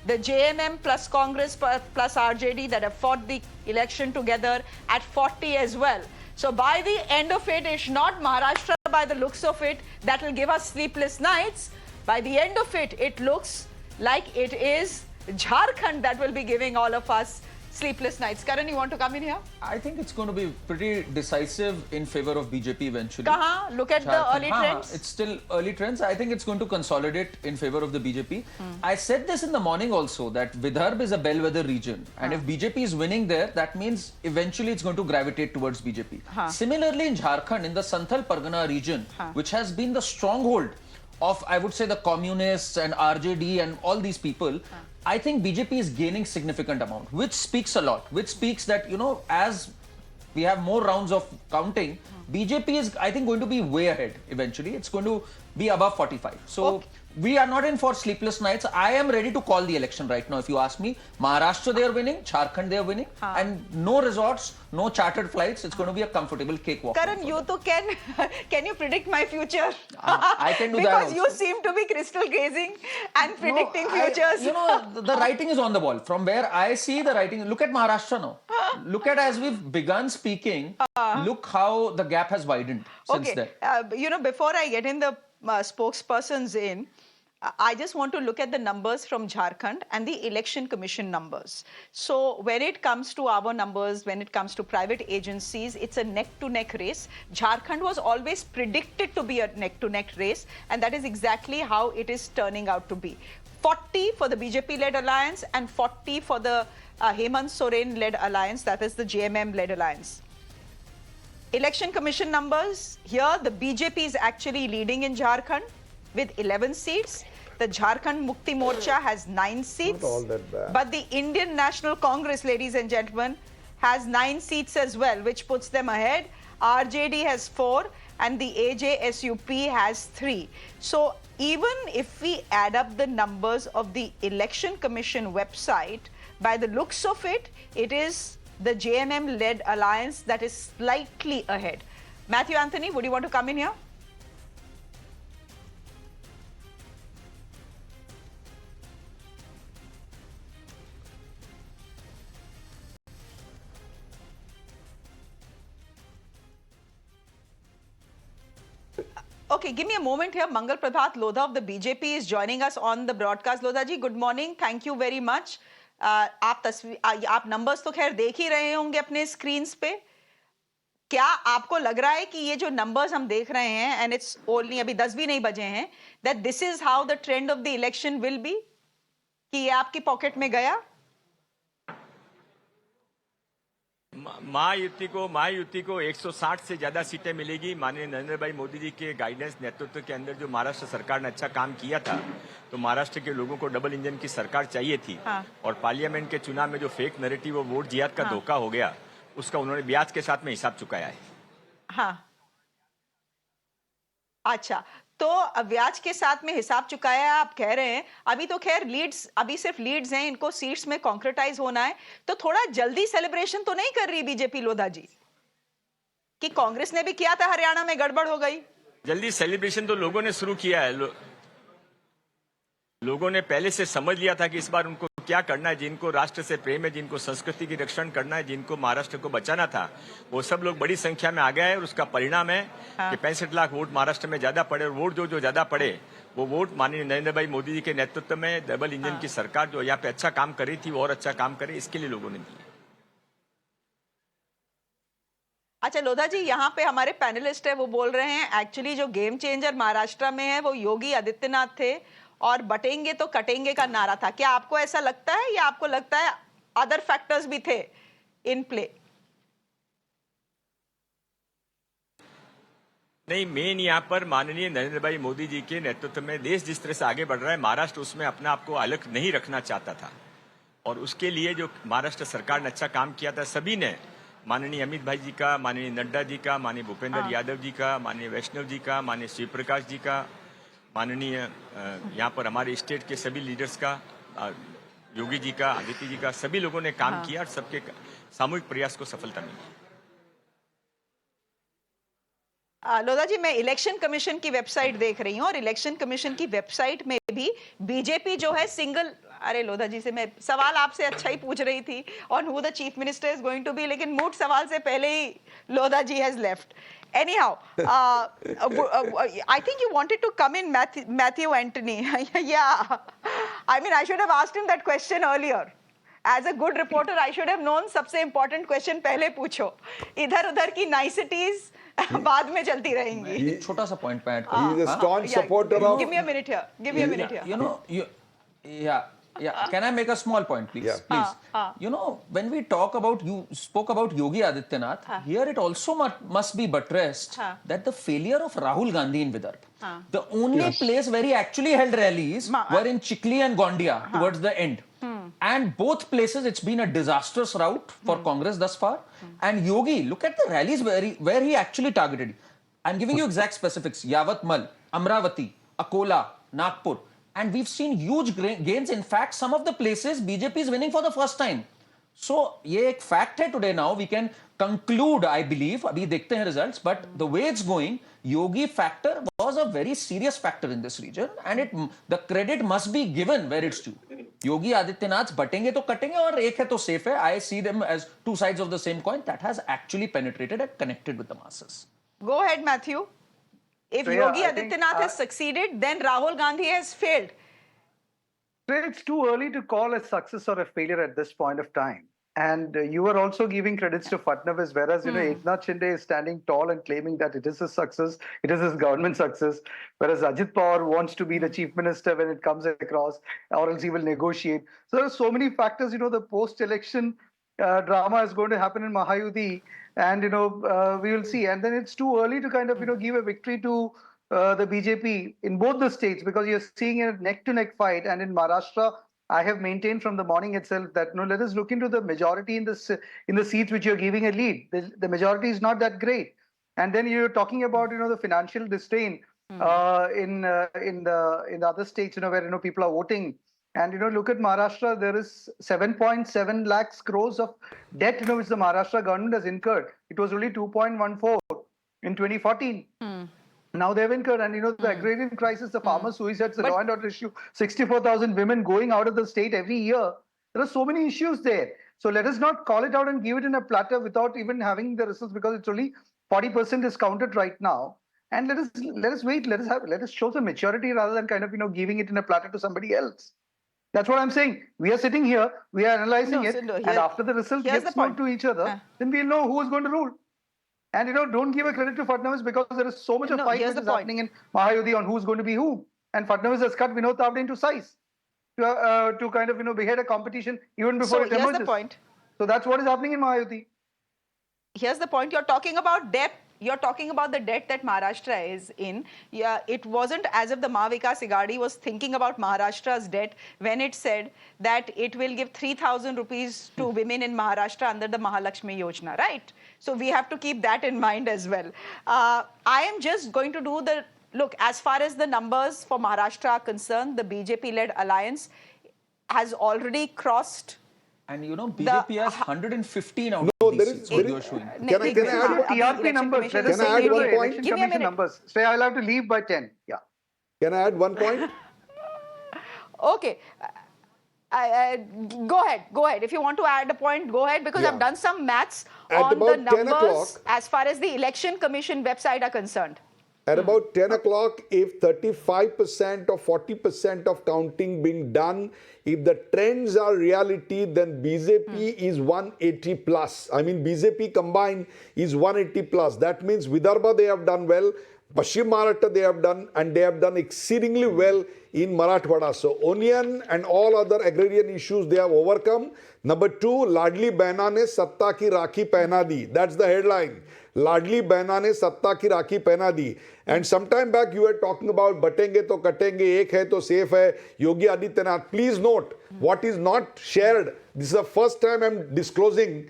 the JMM plus Congress plus RJD that have fought the election together at 40 as well. So by the end of it, it's not Maharashtra by the looks of it that will give us sleepless nights. By the end of it, it looks like it is Jharkhand that will be giving all of us sleepless nights. Karan, you want to come in here? I think it's going to be pretty decisive in favor of BJP eventually. Kahan? Look at the early trends. It's still early trends. I think it's going to consolidate in favor of the BJP. I said this in the morning also that Vidarbha is a bellwether region. And if BJP is winning there, that means eventually it's going to gravitate towards BJP. Similarly in Jharkhand, in the Santhal Pargana region, which has been the stronghold of, I would say, the communists and RJD and all these people, I think BJP is gaining significant amount, which speaks a lot, which speaks that, you know, as we have more rounds of counting, BJP is, I think, going to be way ahead eventually. It's going to be above 45. So we are not in for sleepless nights. I am ready to call the election right now. If you ask me, Maharashtra, they are winning, Jharkhand, they are winning, and no resorts, no chartered flights. It's going to be a comfortable cakewalk. Karan, you too can you predict my future? I can do that Because also. you seem to be crystal gazing and predicting futures. You know, the writing is on the wall. From where I see the writing, look at Maharashtra now. Look at as we've begun speaking, look how the gap has widened since then. You know, before I get in the spokespersons in, I just want to look at the numbers from Jharkhand and the election commission numbers. So when it comes to our numbers, when it comes to private agencies, it's a neck-to-neck race. Jharkhand was always predicted to be a neck-to-neck race, and that is exactly how it is turning out to be. 40 for the BJP-led alliance and 40 for the Hemant Soren-led alliance, that is the JMM-led alliance. Election commission numbers, here the BJP is actually leading in Jharkhand with 11 seats. The Jharkhand Mukti Morcha has 9 seats. Not all that bad. But the Indian National Congress, ladies and gentlemen, has 9 seats as well, which puts them ahead. RJD has 4 and the AJSUP has 3. So even if we add up the numbers of the Election Commission website, by the looks of it, it is the JMM-led alliance that is slightly ahead. Matthew Anthony, would you want to come in here? Okay, give me a moment here. Mangal, Prabhat, Lodha of the BJP is joining us on the broadcast. Lodha ji, good morning. Thank you very much. आप numbers तो खैर देख ही रहे होंगे अपने screens पे. क्या आपको लग रहा है कि ये जो नंबर्स हम देख रहे हैं, एंड इट्स ओनली अभी 10 भी नहीं बजे हैं, that this is how the trend of the election will be, कि ये आपकी पॉकेट में गया? महायुति को 160 से ज्यादा सीटें मिलेगी. माननीय नरेंद्र भाई मोदी जी के गाइडेंस नेतृत्व के अंदर जो महाराष्ट्र सरकार ने अच्छा काम किया था, तो महाराष्ट्र के लोगों को डबल इंजन की सरकार चाहिए थी. और पार्लियामेंट के चुनाव में जो फेक नैरेटिव और वोट जिहाद का धोखा हो गया, उसका उन्होंने ब्याज के साथ में हिसाब चुकाया है. हाँ, अच्छा, तो ब्याज के साथ में हिसाब चुकाया है आप कह रहे हैं. अभी तो खैर लीड्स, अभी सिर्फ लीड्स हैं, इनको सीट्स में कॉन्क्रेटाइज होना है. तो थोड़ा जल्दी सेलिब्रेशन तो नहीं कर रही बीजेपी, लोधा जी, कि कांग्रेस ने भी किया था हरियाणा में, गड़बड़ हो गई? जल्दी सेलिब्रेशन तो लोगों ने शुरू किया है. लोगों ने पहले से समझ लिया था कि इस बार उनको क्या करना है. जिनको राष्ट्र से प्रेम है, जिनको संस्कृति की रक्षण करना है, जिनको महाराष्ट्र को बचाना था, वो सब लोग बड़ी संख्या में आ गए हैं. और उसका परिणाम है कि 65 लाख वोट महाराष्ट्र में ज्यादा पड़े. और वोट जो ज्यादा पड़े, वो वोट माननीय नरेंद्र भाई मोदी जी के नेतृत्व में डबल इंजन की सरकार जो यहाँ पे अच्छा काम कर रही थी, वो और अच्छा काम करे, इसके लिए लोगों ने दिए. अच्छा लोधा जी, यहाँ पे हमारे पैनलिस्ट है, वो बोल रहे हैं एक्चुअली जो गेम चेंजर महाराष्ट्र में है वो योगी आदित्यनाथ थे, और बटेंगे तो कटेंगे का नारा था. क्या आपको ऐसा लगता है, या आपको लगता है अदर फैक्टर्स भी थे इन प्ले? नहीं, मेन यहाँ पर माननीय नरेंद्र भाई मोदी जी के नेतृत्व में देश जिस तरह से आगे बढ़ रहा है, महाराष्ट्र उसमें अपने आप को अलग नहीं रखना चाहता था और उसके लिए जो महाराष्ट्र सरकार ने अच्छा काम किया था, सभी ने, माननीय अमित भाई जी का, माननीय नड्डा जी का, माननीय भूपेंद्र यादव जी का, माननीय वैष्णव जी का, माननीय शिव प्रकाश जी का, माननीय यहाँ पर हमारे स्टेट के सभी लीडर्स का, योगी जी का, आदित्य जी का, सभी लोगों ने काम किया और सबके सामूहिक प्रयास को सफलता मिली। लोधा जी, मैं इलेक्शन कमीशन की वेबसाइट देख रही हूँ और इलेक्शन कमीशन की वेबसाइट में भी बीजेपी जो है सिंगल, अरे लोधा जी से मैं सवाल आपसे अच्छा ही पूछ रही थी on who the chief minister is going to be, लेकिन मूड सवाल से पहले ही Lodha ji has left. Anyhow, I think you wanted to come in, Matthew Anthony. Yeah, I mean, I should have asked him that question earlier. As a good reporter, I should have known सबसे important question पहले पूछो. इधर-उधर की niceties बाद में चलती रहेंगी. छोटा सा point पे add He is a staunch supporter of. Give me a minute here. Give me a minute here. You know, yeah. Can I make a small point, please? Yeah. Please. You know, when we talk about, you spoke about Yogi Adityanath, here it also must be buttressed that the failure of Rahul Gandhi in Vidarbha, the only place where he actually held rallies were in Chikli and Gondia towards the end. And both places, it's been a disastrous route for Congress thus far. And Yogi, look at the rallies where he actually targeted. I'm giving you exact specifics. Yavatmal, Amravati, Akola, Nagpur. And we've seen huge gains. In fact, some of the places BJP is winning for the first time. So, ये एक fact है today now. We can conclude, I believe, अभी देखते हैं results, but the way it's going, Yogi factor was a very serious factor in this region, and the credit must be given where it's due. Yogi Adityanath बटेंगे तो कटेंगे और एक है तो safe है. I see them as two sides of the same coin that has actually penetrated and connected with the masses. Go ahead, Matthew. If So, Yogi I think, Adityanath has succeeded, then Rahul Gandhi has failed. It's too early to call a success or a failure at this point of time. And you are also giving credits to Fadnavis, whereas Eknath Shinde is standing tall and claiming that it is a success, it is his government success, whereas Ajit Pawar wants to be the chief minister when it comes across, or else he will negotiate. So there are so many factors. The post-election drama is going to happen in Mahayuti, and we will see. And then it's too early to kind of give a victory to the BJP in both the states, because you're seeing a neck-to-neck fight. And in Maharashtra, I have maintained from the morning itself that let us look into the majority in the seats which you're giving a lead. The majority is not that great. And then you're talking about the financial disdain in the other states where people are voting. And look at Maharashtra, there is 7.7 lakhs crores of debt which the Maharashtra government has incurred. It was only 2.14 in 2014. Now they've incurred, and the agrarian crisis, the farmer suicides, the law and order issue, 64,000 women going out of the state every year. There are so many issues there. So let us not call it out and give it in a platter without even having the results, because it's only 40% is counted right now. And let us wait. Let us show some maturity rather than kind of giving it in a platter to somebody else. That's what I'm saying. We are sitting here, we are analyzing it, and after the results get known to each other, then we'll know who is going to rule. And don't give a credit to Fadnavis, because there is so much of fight which is happening in Mahayuti on who's going to be who. And Fadnavis has cut Vinod Tavde into size to kind of behead a competition even before it emerges. Here's the point. So that's what is happening in Mahayuti. Here's the point. You're talking about debt. You're talking about the debt that Maharashtra is in. Yeah, it wasn't as if the Mahavikas Agadi was thinking about Maharashtra's debt when it said that it will give 3,000 rupees to women in Maharashtra under the Mahalakshmi Yojana, right? So we have to keep that in mind as well. I am just going to do the, look, as far as the numbers for Maharashtra are concerned, the BJP-led alliance has already crossed. And BJP has 115 out No, of there these is. seats. You are showing. Can I add TRP numbers? Can I add one point? Give me a minute. Numbers. Say I'll have to leave by 10. Yeah. Can I add one point? Okay. Go ahead. If you want to add a point, go ahead, because I've done some maths on the numbers as far as the Election Commission website are concerned. At about 10 o'clock, if 35% or 40% of counting being done, if the trends are reality, then BJP is 180 plus. I mean, BJP combined is 180 plus. That means Vidarbha they have done well. Paschim Maharashtra they have done, and they have done exceedingly well in Marathwada. So onion and all other agrarian issues they have overcome. Number two, Ladli Behna ne Satta ki Rakhi Pehna di. That's the headline. Ladli Behna ne Satta ki Rakhi Pehna di. And sometime back you were talking about batenge to katenge, ek hai to safe hai, Yogi Adityanath. Please note, what is not shared, this is the first time I'm disclosing,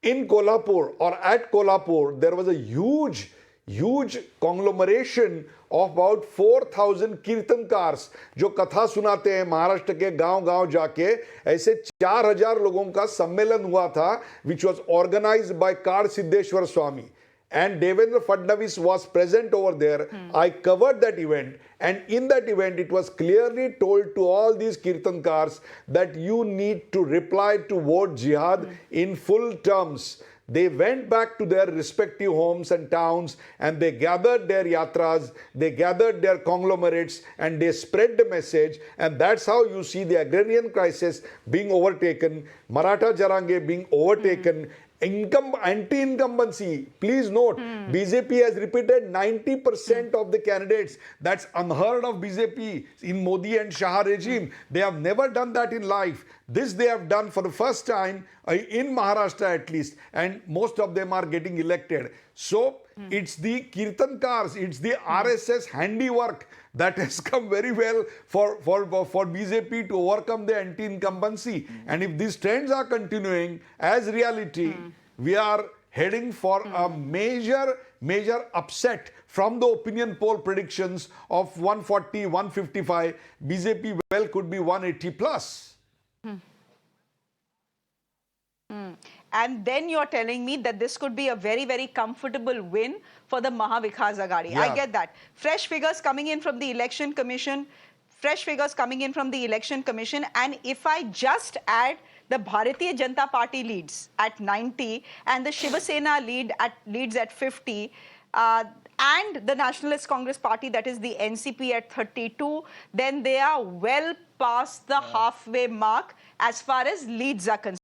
in Kolhapur or at Kolhapur, there was a huge conglomeration of about 4,000 कीर्तनकार्स जो कथा सुनाते हैं महाराष्ट्र के गांव-गांव जाके. ऐसे 4,000 लोगों का सम्मेलन हुआ था, which was organized by Kar Siddheshwar Swami. And Devendra Fadnavis was present over there. I covered that event, and in that event it was clearly told to all these kirtankars that you need to reply to vote jihad in full terms. They went back to their respective homes and towns, and they gathered their yatras, they gathered their conglomerates, and they spread the message. And that's how you see the agrarian crisis being overtaken, Maratha Jarange being overtaken, anti-incumbency. Please note, BJP has repeated 90% of the candidates. That's unheard of BJP in Modi and Shah regime. They have never done that in life. This they have done for the first time in Maharashtra at least, and most of them are getting elected. So it's the Kirtankars, it's the RSS handiwork that has come very well for BJP to overcome the anti-incumbency. And if these trends are continuing as reality, we are heading for a major upset from the opinion poll predictions of 140, 155. BJP well could be 180 plus. And then you're telling me that this could be a very comfortable win for the Mahavikas Aghadi. Yeah. I get that. Fresh figures coming in from the Election Commission. And if I just add the Bharatiya Janata Party leads at 90 and the Shiva Sena leads at 50, and the Nationalist Congress Party, that is the NCP, at 32, then they are well past the halfway mark as far as leads are concerned.